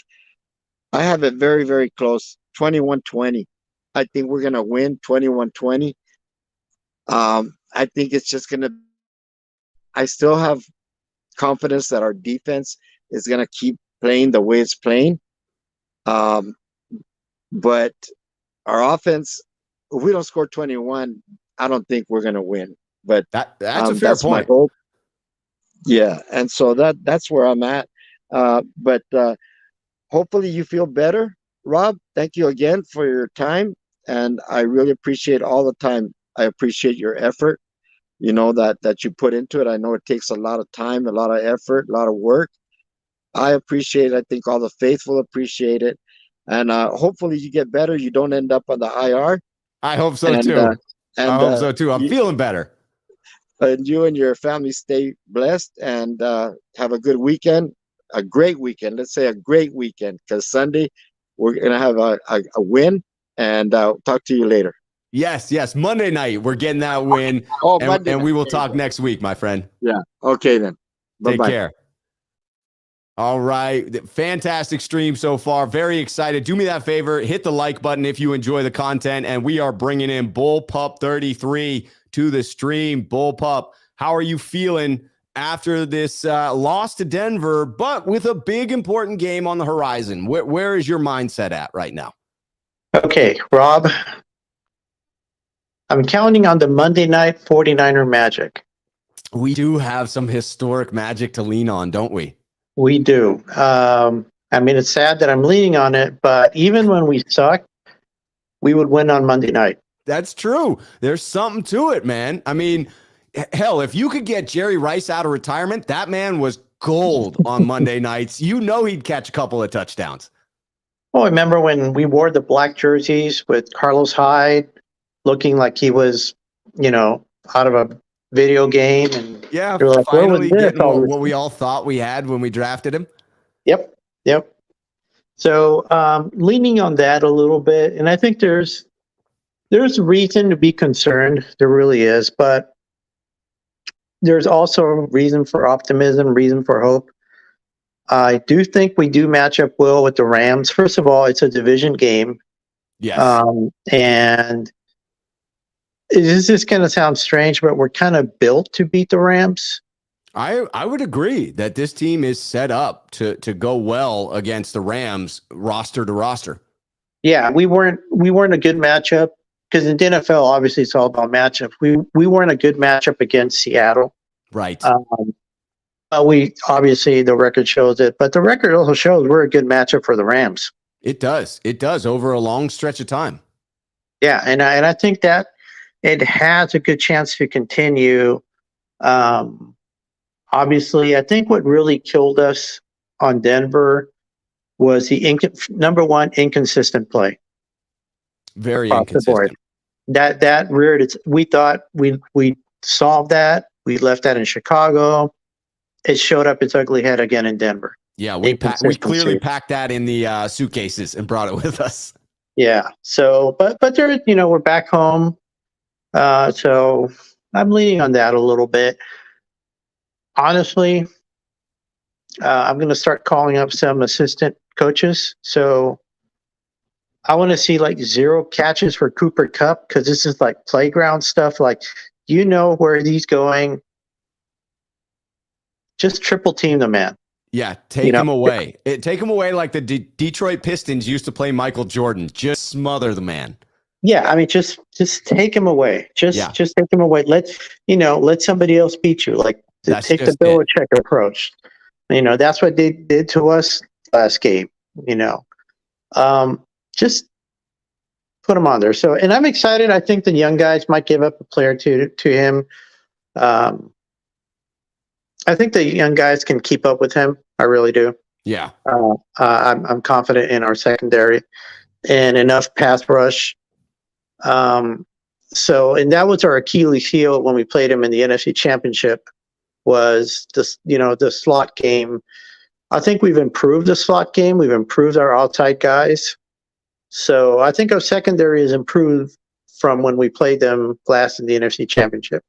I have it very, very close, 21-20. I think we're going to win 21-20. I think it's just going to – I still have confidence that our defense is going to keep playing the way it's playing. But our offense, if we don't score 21, I don't think we're going to win. But that's a fair point. My hope. Yeah, and so that's where I'm at. But hopefully you feel better, Rob. Thank you again for your time, and I really appreciate all the time. I appreciate your effort, that you put into it. I know it takes a lot of time, a lot of effort, a lot of work. I appreciate it. I think all the faithful appreciate it, and hopefully you get better. You don't end up on the IR, I hope so and too. I and hope so too. I'm you, feeling better. and you and your family stay blessed and have a good weekend, a great weekend. Let's say a great weekend, because Sunday we're gonna have a win, and talk to you later. Yes. Monday night, we're getting that win. Oh, and, Monday and we night. will There you talk go. next week, my friend. Yeah. Okay then. Take Bye-bye. care. All right. Fantastic stream so far. Very excited. Do me that favor. Hit the like button if you enjoy the content. And we are bringing in Bullpup 33 to the stream. Bullpup, how are you feeling after this loss to Denver, but with a big, important game on the horizon? Where is your mindset at right now? Okay, Rob, I'm counting on the Monday night 49er magic. We do have some historic magic to lean on, don't we? We do. I mean, it's sad that I'm leaning on it, but even when we suck, we would win on Monday night. That's true. There's something to it, man. I mean, hell, if you could get Jerry Rice out of retirement, that man was gold on Monday nights. You know he'd catch a couple of touchdowns. Oh, remember when we wore the black jerseys with Carlos Hyde looking like he was, out of a video game? And Yeah, they were like, "Where was finally this?" getting what we all thought we had when we drafted him. Yep. So leaning on that a little bit, and I think there's reason to be concerned. There really is, but there's also reason for optimism, reason for hope. I do think we do match up well with the Rams. First of all, it's a division game. Yes. And this is going to sound strange, but we're kind of built to beat the Rams. I would agree that this team is set up to go well against the Rams roster to roster. Yeah, we weren't a good matchup because in the NFL, obviously, it's all about matchup. We weren't a good matchup against Seattle. Right. We obviously the record shows it, but the record also shows we're a good matchup for the Rams. It does over a long stretch of time. Yeah, and I think that it has a good chance to continue. Obviously, I think what really killed us on Denver was the number one inconsistent play. Very across the board. inconsistent. That reared its. We thought we solved that. We left that in Chicago. It showed up its ugly head again in Denver. Yeah, we clearly packed that in the suitcases and brought it with us. Yeah. So, but there, we're back home. So I'm leaning on that a little bit. Honestly, I'm going to start calling up some assistant coaches. So I want to see like 0 catches for Cooper Kupp, because this is like playground stuff. Like, where he's going. Just triple team the man. Yeah, take him away. Take him away like the Detroit Pistons used to play Michael Jordan. Just smother the man. Yeah, I mean, just take him away. Just take him away. Let somebody else beat you. Like, take the Belichick approach. That's what they did to us last game. Just put him on there. So, and I'm excited. I think the young guys might give up a player to him. I think the young guys can keep up with him. I really do. Yeah. I'm confident in our secondary and enough pass rush. And that was our Achilles heel when we played him in the NFC Championship, was the slot game. I think we've improved the slot game. We've improved our outside guys. So I think our secondary has improved from when we played them last in the NFC Championship.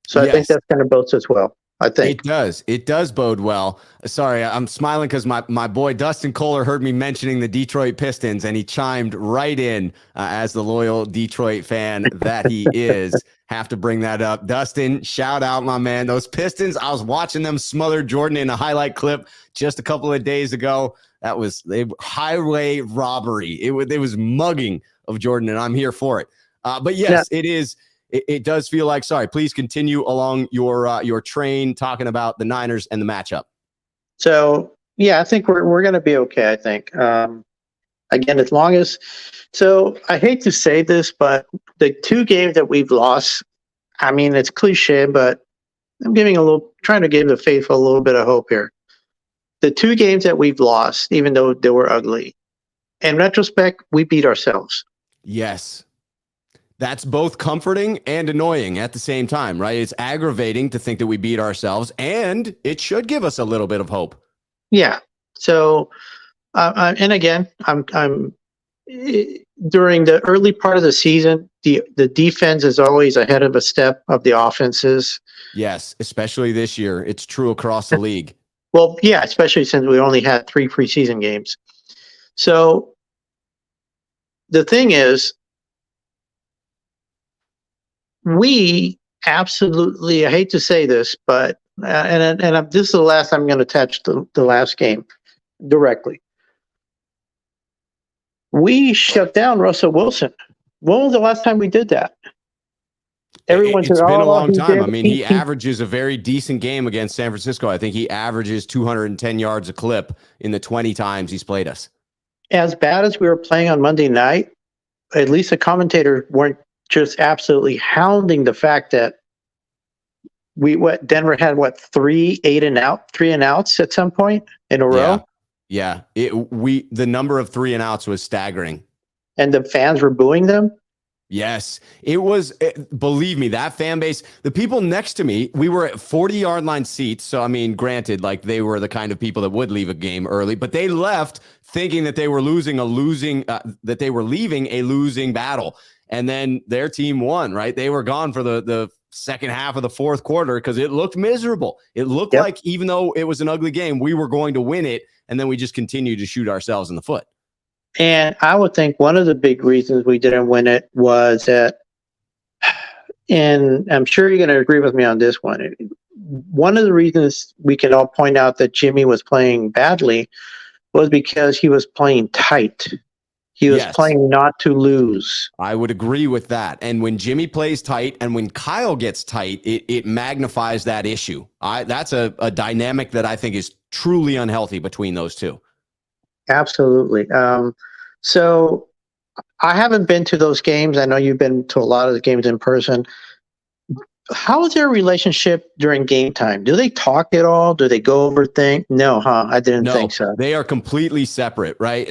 So I think that's going to bode as well. I think it does bode well. Sorry, I'm smiling because my boy Dustin Kohler heard me mentioning the Detroit Pistons, and he chimed right in as the loyal Detroit fan that he is. Have to bring that up. Dustin, shout out, my man. Those Pistons, I was watching them smother Jordan in a highlight clip just a couple of days ago. That was highway robbery. It was mugging of Jordan, and I'm here for it. But yes, it is. it does feel like, sorry, please continue along your train talking about the Niners and the matchup. So, yeah, I think we're going to be okay, I think. Again, as long as – so I hate to say this, but the 2 games that we've lost, I mean, it's cliche, but I'm trying to give the faithful a little bit of hope here. The 2 games that we've lost, even though they were ugly, in retrospect, we beat ourselves. Yes. That's both comforting and annoying at the same time, right? It's aggravating to think that we beat ourselves, and it should give us a little bit of hope. Yeah. So, and again, I'm during the early part of the season, the defense is always ahead of a step of the offenses. Yes, especially this year. It's true across the league. Well, yeah, especially since we only had 3 preseason games. So the thing is, we absolutely, I hate to say this, but, and this is the last I'm going to touch the last game directly. We shut down Russell Wilson. When was the last time we did that? It's been a long time. I mean, he averages a very decent game against San Francisco. I think he averages 210 yards a clip in the 20 times he's played us. As bad as we were playing on Monday night, at least the commentators weren't just absolutely hounding the fact that Denver had 3 and outs at some point in a row. Yeah. The number of 3 and outs was staggering. And the fans were booing them. Yes, it was. Believe me, that fan base, the people next to me, we were at 40-yard line seats. So, I mean, granted, like they were the kind of people that would leave a game early, but they left thinking that they were leaving a losing battle. And then their team won, right? They were gone for the second half of the fourth quarter because it looked miserable. It looked like even though it was an ugly game, we were going to win it. And then we just continued to shoot ourselves in the foot. And I would think one of the big reasons we didn't win it was that, and I'm sure you're going to agree with me on this one. One of the reasons we can all point out that Jimmy was playing badly was because he was playing tight. He was playing not to lose. I would agree with that. And when Jimmy plays tight and when Kyle gets tight, it magnifies that issue. That's a dynamic that I think is truly unhealthy between those two. Absolutely. So I haven't been to those games. I know you've been to a lot of the games in person. How is their relationship during game time? Do they talk at all? Do they go over things? No, huh? I didn't think so. They are completely separate, right?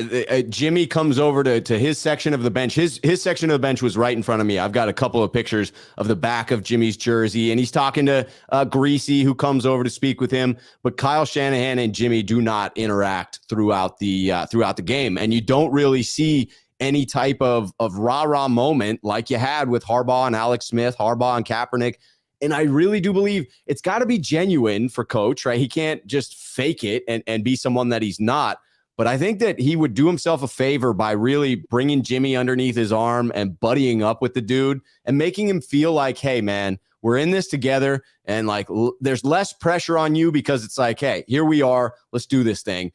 Jimmy comes over to his section of the bench. His section of the bench was right in front of me. I've got a couple of pictures of the back of Jimmy's jersey, and he's talking to Greasy, who comes over to speak with him. But Kyle Shanahan and Jimmy do not interact throughout the game, and you don't really see any type of rah-rah moment like you had with Harbaugh and Alex Smith, Harbaugh and Kaepernick. And I really do believe it's got to be genuine for Coach, right? He can't just fake it and be someone that he's not. But I think that he would do himself a favor by really bringing Jimmy underneath his arm and buddying up with the dude and making him feel like, hey, man, we're in this together. And like, there's less pressure on you because it's like, hey, here we are. Let's do this thing.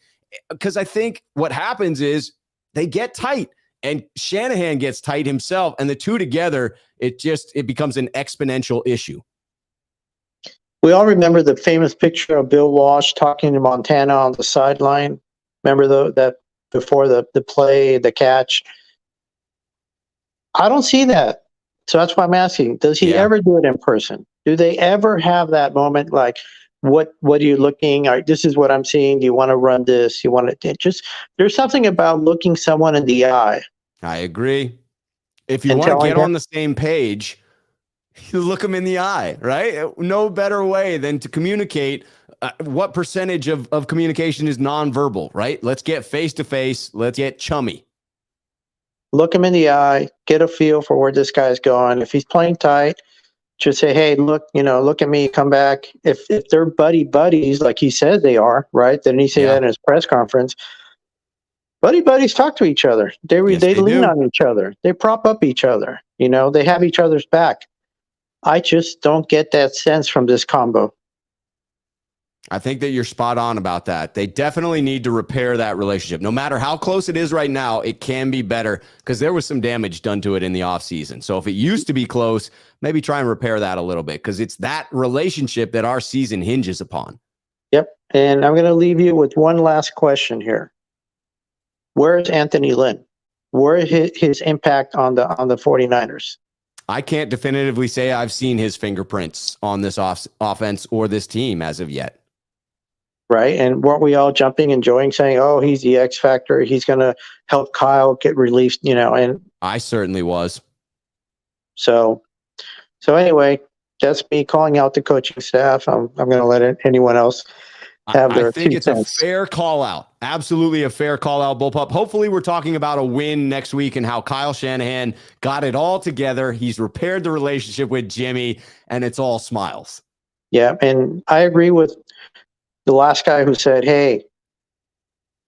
Because I think what happens is they get tight. And Shanahan gets tight himself, and the two together, it becomes an exponential issue. We all remember the famous picture of Bill Walsh talking to Montana on the sideline. Remember that before the play, the catch? I don't see that. So that's why I'm asking, does he ever do it in person? Do they ever have that moment like, what are you looking? All right, this is what I'm seeing. Do you want to run this? You want to just, there's something about looking someone in the eye. I agree. If you want to get on the same page, you look them in the eye, right? No better way than to communicate. What percentage of communication is nonverbal, right? Let's get face-to-face. Let's get chummy. Look him in the eye. Get a feel for where this guy's going. If he's playing tight, just say, hey, look at me, come back. If they're buddies, like he says they are, right? Then he said that in his press conference. Buddies talk to each other. They lean on each other. They prop up each other. They have each other's back. I just don't get that sense from this combo. I think that you're spot on about that. They definitely need to repair that relationship. No matter how close it is right now, it can be better because there was some damage done to it in the offseason. So if it used to be close, maybe try and repair that a little bit because it's that relationship that our season hinges upon. Yep. And I'm going to leave you with one last question here. Where is Anthony Lynn? Where is his impact on the 49ers? I can't definitively say I've seen his fingerprints on this offense or this team as of yet. Right. And weren't we all jumping, enjoying, saying, oh, he's the X factor. He's going to help Kyle get released, and I certainly was. So anyway, that's me calling out the coaching staff. I'm going to let anyone else have their I think 2 it's cents. a fair call out. Absolutely a fair call out, Bullpup. Hopefully we're talking about a win next week and how Kyle Shanahan got it all together. He's repaired the relationship with Jimmy, and it's all smiles. Yeah. And I agree with the last guy who said, hey,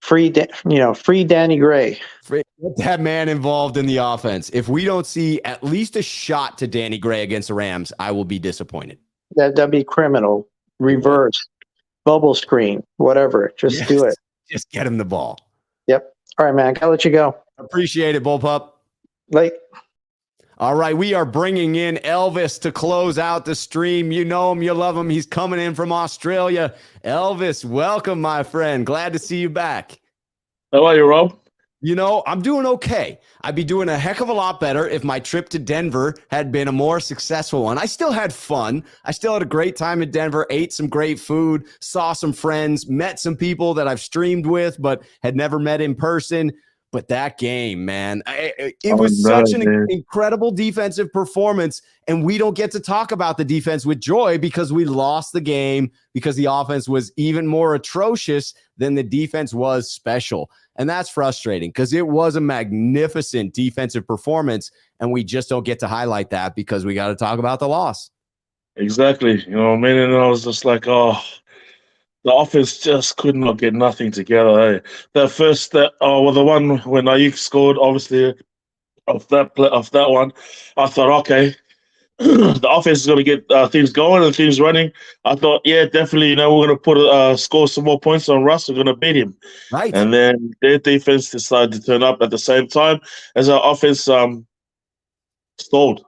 free Danny Gray. Get that man involved in the offense. If we don't see at least a shot to Danny Gray against the Rams, I will be disappointed. That'd be criminal. Reverse, bubble screen, whatever. Just do it. Just get him the ball. Yep. All right, man. Gotta let you go. Appreciate it, Bullpup. Late. All right, we are bringing in Elvis to close out the stream. You know him, you love him. He's coming in from Australia. Elvis, welcome, my friend. Glad to see you back. How are you, Rob? I'm doing okay. I'd be doing a heck of a lot better if my trip to Denver had been a more successful one. I still had fun. I still had a great time in Denver, ate some great food, saw some friends, met some people that I've streamed with but had never met in person. But that game, man, it was such an incredible defensive performance, and we don't get to talk about the defense with joy because we lost the game because the offense was even more atrocious than the defense was special. And that's frustrating because it was a magnificent defensive performance, and we just don't get to highlight that because we got to talk about the loss. Exactly. And I was just like, oh, the offense just could not get nothing together. The one when Ayuk scored, obviously, of that one, I thought, okay, the offense is going to get things going and things running. I thought, yeah, definitely, we're going to put score some more points on Russ. We're going to beat him. Right. And then their defense decided to turn up at the same time as our offense stalled.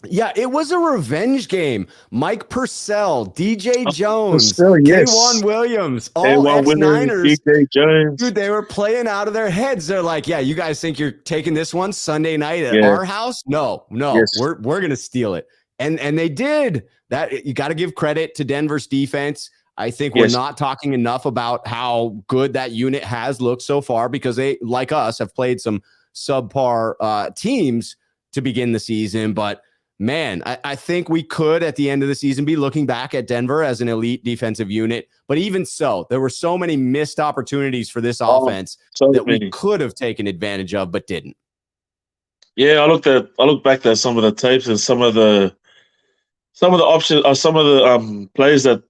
Yeah, it was a revenge game. Mike Purcell, DJ Jones, yes. K1 Williams, all ex-Niners. DJ Jones. Dude, they were playing out of their heads. They're like, yeah, you guys think you're taking this one Sunday night at our house? No, yes. we're going to steal it. And they did. That you got to give credit to Denver's defense. I think we're not talking enough about how good that unit has looked so far because they, like us, have played some subpar teams to begin the season. But man, I think we could at the end of the season be looking back at Denver as an elite defensive unit. But even so, there were so many missed opportunities for this offense we could have taken advantage of, but didn't. Yeah, I look back at some of the tapes and some of the options or some of the plays that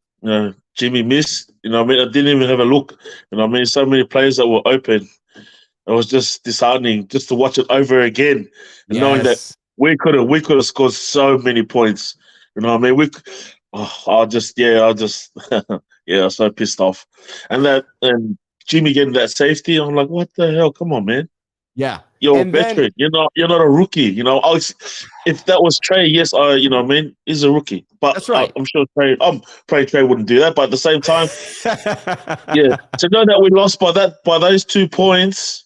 Jimmy missed. I didn't even have a look. So many plays that were open. It was just disheartening just to watch it over again and knowing that we could have scored so many points. I was so pissed off. And Jimmy getting that safety, I'm like, what the hell? Come on, man. Yeah. You're a veteran. You're not a rookie. If that was Trey, yes, he's a rookie. But that's right. I'm sure Trey wouldn't do that. But at the same time, to know that we lost by those 2 points,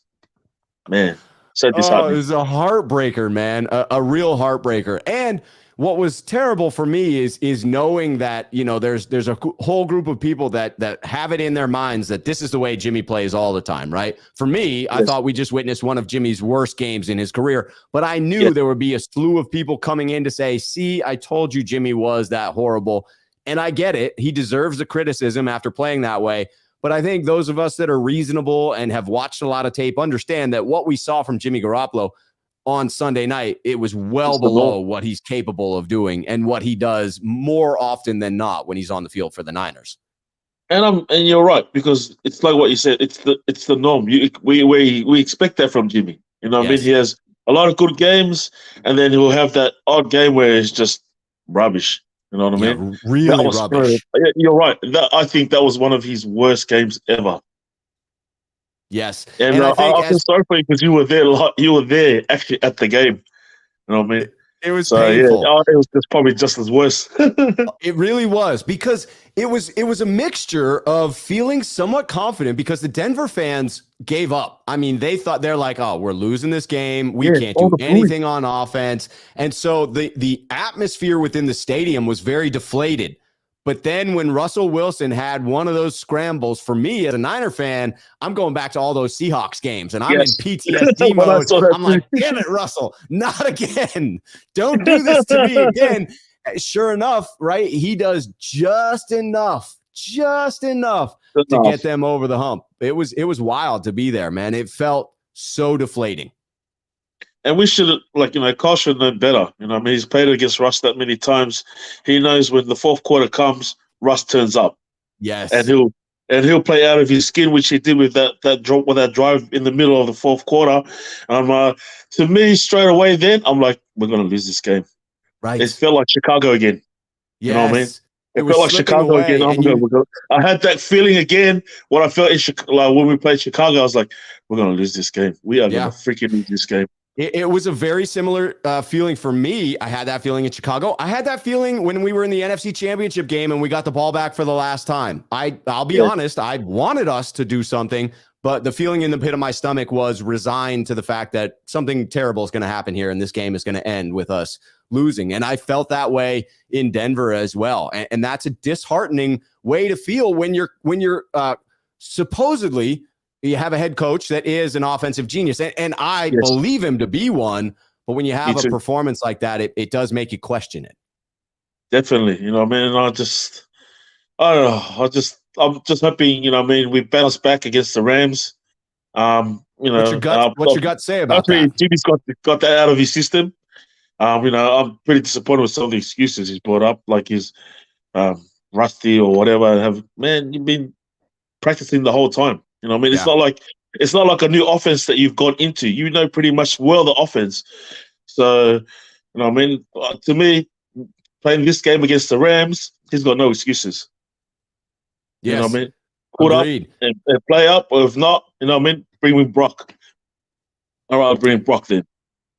man. So disheartening. It was a heartbreaker, man. A real heartbreaker. And what was terrible for me is knowing that, there's a whole group of people that have it in their minds that this is the way Jimmy plays all the time, right? For me, I thought we just witnessed one of Jimmy's worst games in his career, but I knew there would be a slew of people coming in to say, see, I told you Jimmy was that horrible. And I get it. He deserves the criticism after playing that way. But I think those of us that are reasonable and have watched a lot of tape understand that what we saw from Jimmy Garoppolo on Sunday night, it was well below what he's capable of doing and what he does more often than not when he's on the field for the Niners. And you're right, because it's like what you said. It's the norm. We expect that from Jimmy. He has a lot of good games, and then he'll have that odd game where it's just rubbish. You know what I mean? Really That was rubbish. you're right. I think that was one of his worst games ever. Yes, And I think I feel sorry for you because you were there. You were there actually at the game. You know what I mean? it was So yeah, painful. it was just probably just as worse. It really was, because it was a mixture of feeling somewhat confident because the Denver fans gave up. I mean, they're like, oh, we're losing this game. We can't all do the anything on offense. And so the atmosphere within the stadium was very deflated. But then when Russell Wilson had one of those scrambles, for me as a Niner fan, I'm going back to all those Seahawks games and I'm in PTSD When I mode. saw that I'm like, damn it, Russell, not again. Don't do this to me again. Sure enough, right? He does just enough to get them over the hump. It was wild to be there, man. It felt so deflating. And we should have, Carl should know better. You know, I mean, he's played against Russ that many times. He knows when the fourth quarter comes, Russ turns up. Yes, and he'll play out of his skin, which he did with that drive in the middle of the fourth quarter. To me, straight away, then I'm like, we're going to lose this game. right. It felt like Chicago again. Yes. You know what I mean? It was felt like slipping Chicago away, again. I had that feeling again. What I felt in Chicago, like when we played Chicago, I was like, we're going to lose this game. We are going to freaking lose this game. It was a very similar feeling for me. I had that feeling in Chicago. I had that feeling when we were in the NFC Championship game and we got the ball back for the last time. I'll be honest, I wanted us to do something, but the feeling in the pit of my stomach was resigned to the fact that something terrible is going to happen here and this game is going to end with us losing. And I felt that way in Denver as well. And that's a disheartening way to feel when you're supposedly you have a head coach that is an offensive genius. And I believe him to be one, but when you have a performance like that, it does make you question it. Definitely. You know what I mean? I don't know. I'm just hoping, you know what I mean, we bounce back against the Rams. What's your gut say about that? Jimmy's got that out of his system. I'm pretty disappointed with some of the excuses he's brought up, like he's rusty or whatever. You've been practicing the whole time. You know what I mean? Yeah. It's not like a new offense that you've gone into. You know pretty much well the offense. So, you know what I mean? To me, playing this game against the Rams, he's got no excuses. Yes. You know what I mean? Put Agreed. up and play up, or if not, you know what I mean? Bring in Brock. All right, I'll bring in Brock then.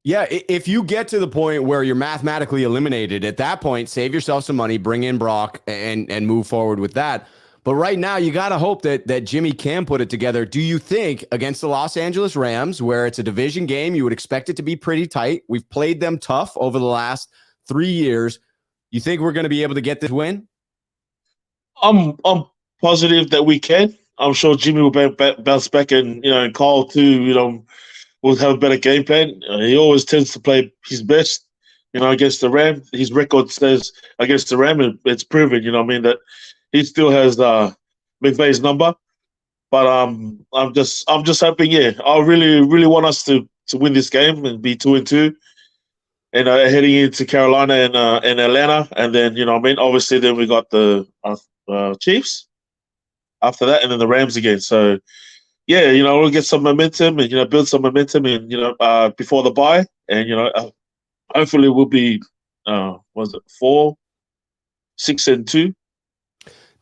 Yeah, if you get to the point where you're mathematically eliminated, at that point, save yourself some money, bring in Brock, and move forward with that. But right now, you got to hope that Jimmy can put it together. Do you think against the Los Angeles Rams, where it's a division game, you would expect it to be pretty tight? We've played them tough over the last 3 years. You think we're going to be able to get this win? I'm positive that we can. I'm sure Jimmy will bounce back, and Carl too. Will have a better game plan. He always tends to play his best. Against the Ram. His record says against the Ram, and it's proven. You know what I mean, that he still has McVay's number. But I'm just hoping. Yeah, I really want us to win this game and be 2-2, and heading into Carolina and Atlanta, and then obviously then we got the Chiefs after that, and then the Rams again. So yeah, we'll get some momentum and build some momentum and before the bye, and hopefully we'll be 4, 6, and 2.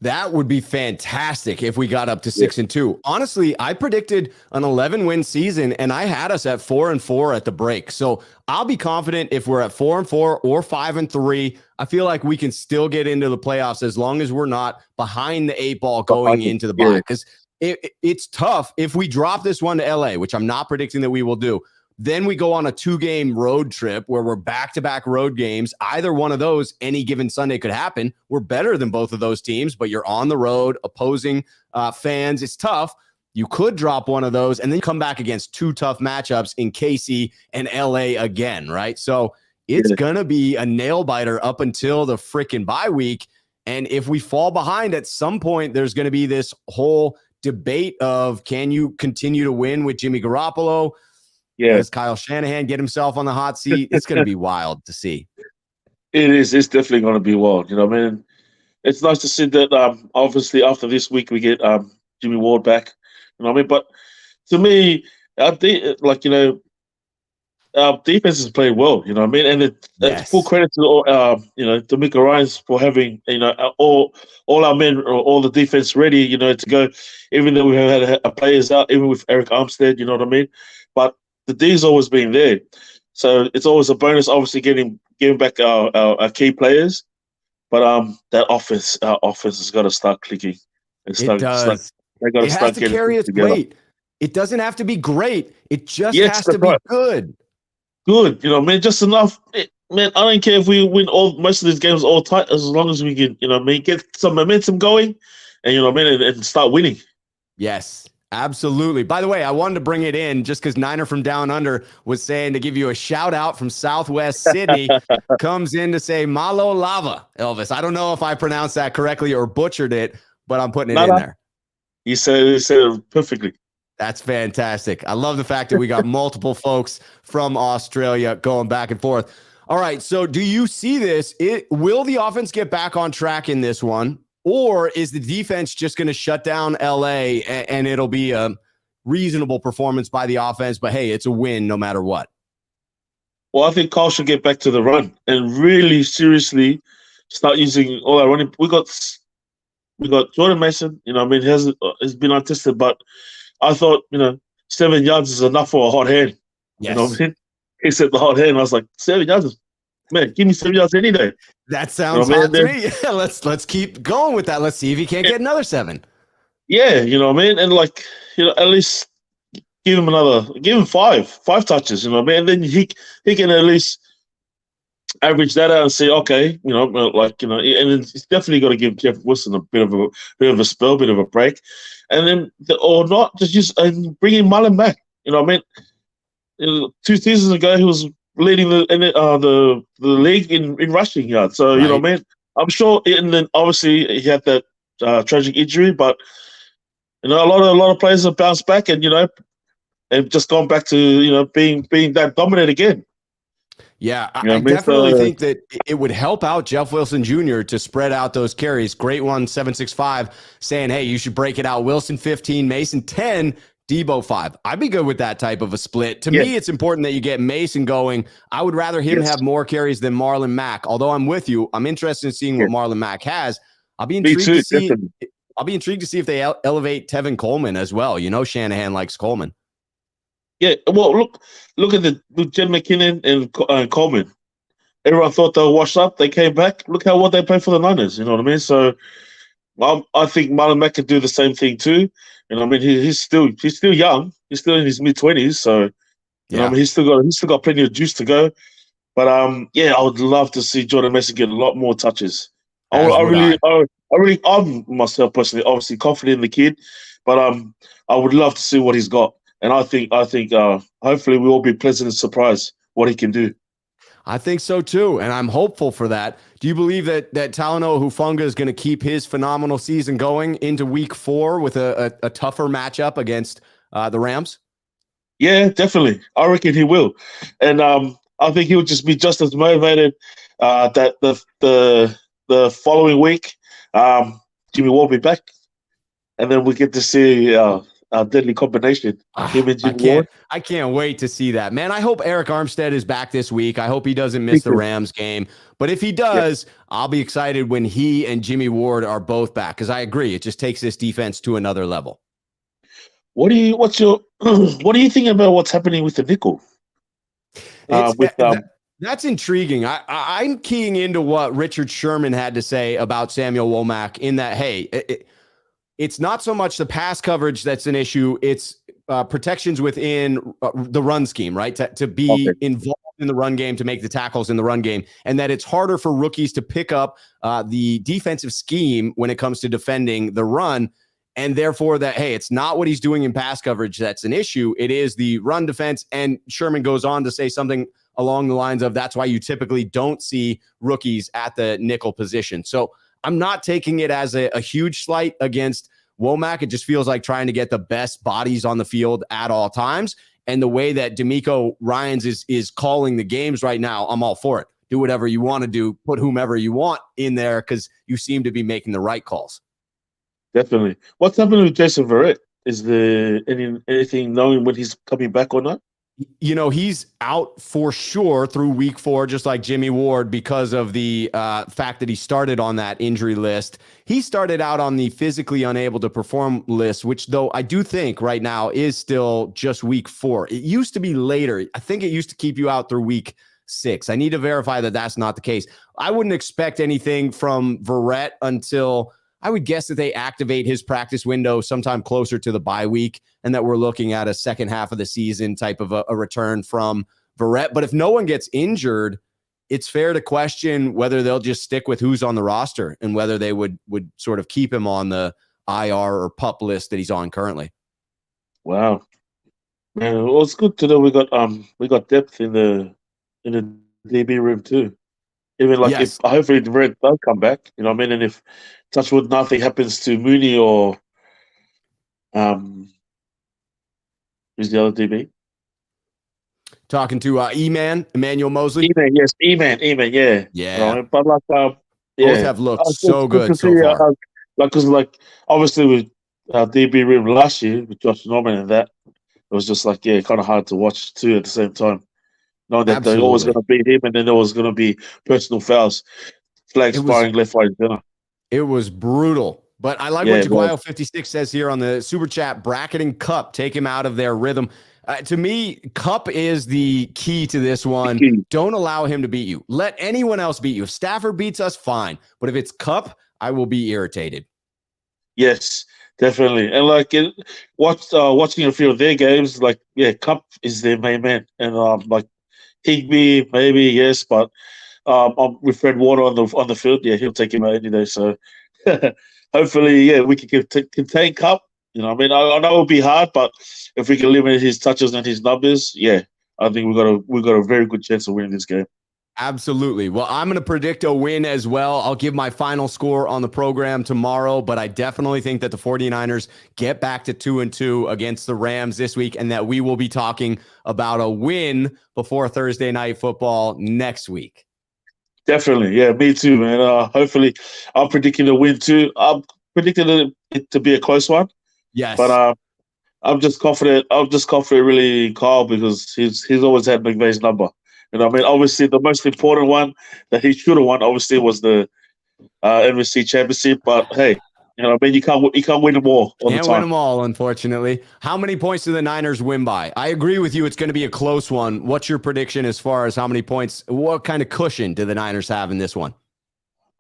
That would be fantastic if we got up to 6 and 2. Honestly, I predicted an 11-win season, and I had us at 4-4 at the break. So I'll be confident if we're at 4-4 or 5-3. I feel like we can still get into the playoffs as long as we're not behind the 8 ball going into the bye. Because it's tough if we drop this one to LA, which I'm not predicting that we will do. Then we go on a 2-game road trip where we're back-to-back road games. Either one of those, any given Sunday could happen. We're better than both of those teams, but you're on the road, opposing fans. It's tough. You could drop one of those and then come back against 2 tough matchups in KC and LA again, right? So it's going to be a nail-biter up until the freaking bye week. And if we fall behind at some point, there's going to be this whole debate of, can you continue to win with Jimmy Garoppolo? Yeah. Does Kyle Shanahan get himself on the hot seat? It's going to be wild to see. It is. It's definitely going to be wild. I mean, it's nice to see that. Obviously, after this week, we get Jimmy Ward back. You know what I mean? But to me, I think, defense has played well, you know what I mean? And it's full credit to D'Amico Ryans for having, all our men or all the defense ready, to go, even though we have had players out, even with Eric Armstead, you know what I mean? But the D's always been there. So it's always a bonus, obviously, giving back our key players. But our offense has got to start clicking. It does. They got to start getting carry its together. weight. It doesn't have to be great. It just has to be good. Good, man, just enough. Man, I don't care if we win most of these games all tight, as long as we can, get some momentum going, and and start winning. Yes, absolutely. By the way, I wanted to bring it in just because Niner from Down Under was saying to give you a shout out from Southwest Sydney. Comes in to say Malo Lava, Elvis. I don't know if I pronounced that correctly or butchered it, but I'm putting it in there. You said it perfectly. That's fantastic. I love the fact that we got multiple folks from Australia going back and forth. All right, so do you see this? Will the offense get back on track in this one, or is the defense just going to shut down LA and it'll be a reasonable performance by the offense, but hey, it's a win no matter what? Well, I think Carl should get back to the run and really seriously start using all our running. We got Jordan Mason, he's been untested, but I thought, 7 yards is enough for a hot hand. Yes. You know what I mean? He said the hot hand. I was like, 7 yards, man, give me 7 yards any day. That sounds hot to me. Yeah, let's keep going with that. Let's see if he can't get another 7. Yeah, you know what I mean? And at least give him 5 touches, you know what I mean? And then he can at least average that out and say, okay, and then he's definitely got to give Jeff Wilson a bit of a spell, bit of a break, and then or not just bring in Mullen back. You know what I mean? 2 seasons ago, he was leading the league in rushing yards. So right. You know what I mean? I'm sure, and then obviously he had that tragic injury, but a lot of players have bounced back and just gone back to being that dominant again. Yeah, I definitely think that it would help out Jeff Wilson Jr. to spread out those carries. Great one, 765, saying, hey, you should break it out. Wilson 15, Mason 10, Debo 5. I'd be good with that type of a split. To me, it's important that you get Mason going. I would rather him have more carries than Marlon Mack. Although I'm with you, I'm interested in seeing what Marlon Mack has. I'll be intrigued to see. I'll be intrigued to see if they elevate Tevin Coleman as well. Shanahan likes Coleman. Yeah, well, look at Jen McKinnon and Coleman. Everyone thought they were washed up. They came back. Look what they played for the Niners. You know what I mean? So I think Marlon Mack can do the same thing too. You know what I mean? He's still young. He's still in his mid-20s. So you know what I mean? He's still got plenty of juice to go. But I would love to see Jordan Mason get a lot more touches. I'm myself personally obviously confident in the kid, but I would love to see what he's got. And I think hopefully we will be pleasantly surprised what he can do. I think so too, and I'm hopeful for that. Do you believe that Talanoa Hufanga is going to keep his phenomenal season going into Week 4 with a tougher matchup against the Rams? Yeah, definitely. I reckon he will, and I think he'll just be just as motivated that the following week. Jimmy will be back, and then we get to see. A deadly combination. I can't wait to see that, man. I hope Eric Armstead is back this week. I hope he doesn't miss the Rams game. But if he does, I'll be excited when he and Jimmy Ward are both back. Because I agree, it just takes this defense to another level. What do you think about what's happening with the nickel? That's intriguing. I'm keying into what Richard Sherman had to say about Samuel Womack in that, hey, it's not so much the pass coverage that's an issue. It's protections within the run scheme, right? To be involved in the run game, to make the tackles in the run game, and that it's harder for rookies to pick up the defensive scheme when it comes to defending the run. And therefore that, hey, it's not what he's doing in pass coverage that's an issue. It is the run defense. And Sherman goes on to say something along the lines of, that's why you typically don't see rookies at the nickel position. So I'm not taking it as a huge slight against Womack. It just feels like trying to get the best bodies on the field at all times. And the way that D'Amico Ryans is calling the games right now, I'm all for it. Do whatever you want to do. Put whomever you want in there because you seem to be making the right calls. Definitely. What's happening with Jason Verrett? Is there anything knowing when he's coming back or not? You know, he's out for sure through week 4, just like Jimmy Ward, because of the fact that he started on that injury list. He started out on the physically unable to perform list, which though I do think right now is still just week 4. It used to be later. I think it used to keep you out through week 6. I need to verify that that's not the case. I wouldn't expect anything from Verrett until I would guess that they activate his practice window sometime closer to the bye week, and that we're looking at a second half of the season type of a return from Verrett. But if no one gets injured, it's fair to question whether they'll just stick with who's on the roster and whether they would sort of keep him on the IR or PUP list that he's on currently. Wow, man, it was good to know we got depth in the DB room too. Even like Yes. if hopefully the Red does come back, you know what I mean? And if touchwood nothing happens to Mooney or who's the other DB? Talking to Emmanuel Mosley. E-Man, yes, E-Man, yeah. Yeah. Right? But like, Both have looked it's so good to so see, far. because obviously with DB room last year with Josh Norman and that, it was just like kind of hard to watch too at the same time. Knowing that they're always Absolutely. going to beat him, and then there was going to be personal fouls, flags firing left, right, and center. It was brutal. But I like what Jaguayo56 says here on the super chat. Bracketing Cup, take him out of their rhythm. To me, Cup is the key to this one. Don't allow him to beat you. Let anyone else beat you. If Stafford beats us, fine. But if it's Cup, I will be irritated. Yes, definitely. And like watching a few of their games, like Cup is their main man, and like Higby maybe yes, but with Fred Warner on the field, he'll take him out any day. So hopefully, we can contain Cup. You know, what I mean, I know it'll be hard, but if we can limit his touches and his numbers, I think we've got a very good chance of winning this game. Absolutely. Well, I'm going to predict a win as well. I'll give my final score on the program tomorrow, but I definitely think that the 49ers get back to 2-2 against the Rams this week, and that we will be talking about a win before Thursday Night Football next week. Definitely. Yeah, me too, man. Hopefully, I'm predicting a win too. I'm predicting it to be a close one. Yes. But I'm just confident. Really, in Kyle, because he's always had McVay's number. You know, what I mean, obviously the most important one that he should have won, obviously, was the NFC Championship. But hey, you know, what I mean, you can't win them all the time. Can't win them all, unfortunately. How many points do the Niners win by? I agree with you. It's going to be a close one. What's your prediction as far as how many points? What kind of cushion do the Niners have in this one?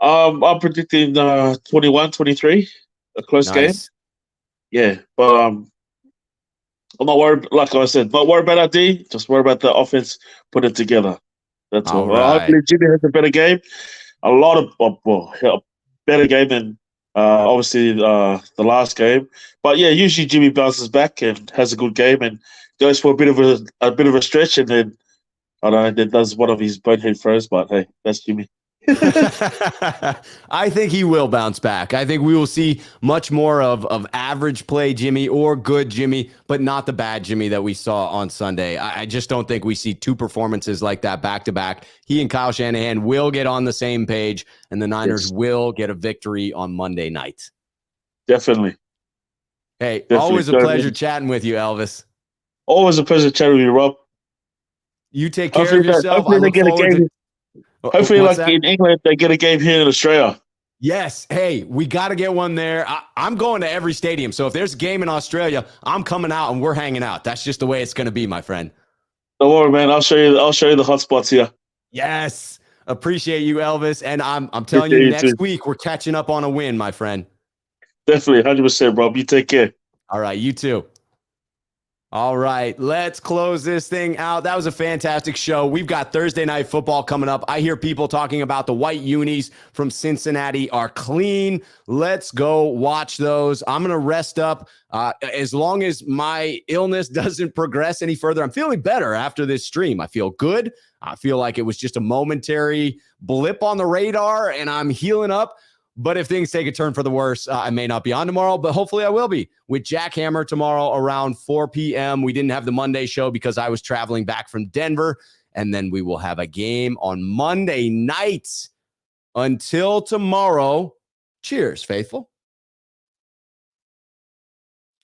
I'm predicting 21-23, a close game. Yeah, but I'm not worried. Like I said, not worried about our D. Just worried about the offense. Put it together. That's all. Hopefully, Jimmy has a better game. A better game than obviously the last game. But usually Jimmy bounces back and has a good game and goes for a bit of a stretch, and then I don't know, then does one of his bonehead throws. But hey, that's Jimmy. I think he will bounce back. I think we will see much more of average play Jimmy or good Jimmy, but not the bad Jimmy that we saw on Sunday. I just don't think we see two performances like that back to back. He and Kyle Shanahan will get on the same page, and the Niners will get a victory on Monday night. Definitely. Hey, always a pleasure chatting with you, Elvis. Always a pleasure chatting with you, Rob. You take care of yourself. Hopefully, like in England, they get a game here in Australia. Yes. Hey, we got to get one there. I'm going to every stadium. So if there's a game in Australia, I'm coming out and we're hanging out. That's just the way it's going to be, my friend. Don't worry, man. I'll show you the hot spots here. Yes. Appreciate you, Elvis. And I'm telling you, next week we're catching up on a win, my friend. Definitely. 100%, Rob. You take care. All right. You too. All right, let's close this thing out. That was a fantastic show. We've got Thursday Night Football coming up. I hear people talking about the white unis from Cincinnati are clean. Let's go watch those. I'm going to rest up as long as my illness doesn't progress any further. I'm feeling better after this stream. I feel good. I feel like it was just a momentary blip on the radar, and I'm healing up. But if things take a turn for the worse, I may not be on tomorrow, but hopefully I will be with Jack Hammer tomorrow around 4 p.m. We didn't have the Monday show because I was traveling back from Denver, and then we will have a game on Monday night. Until tomorrow, cheers, faithful.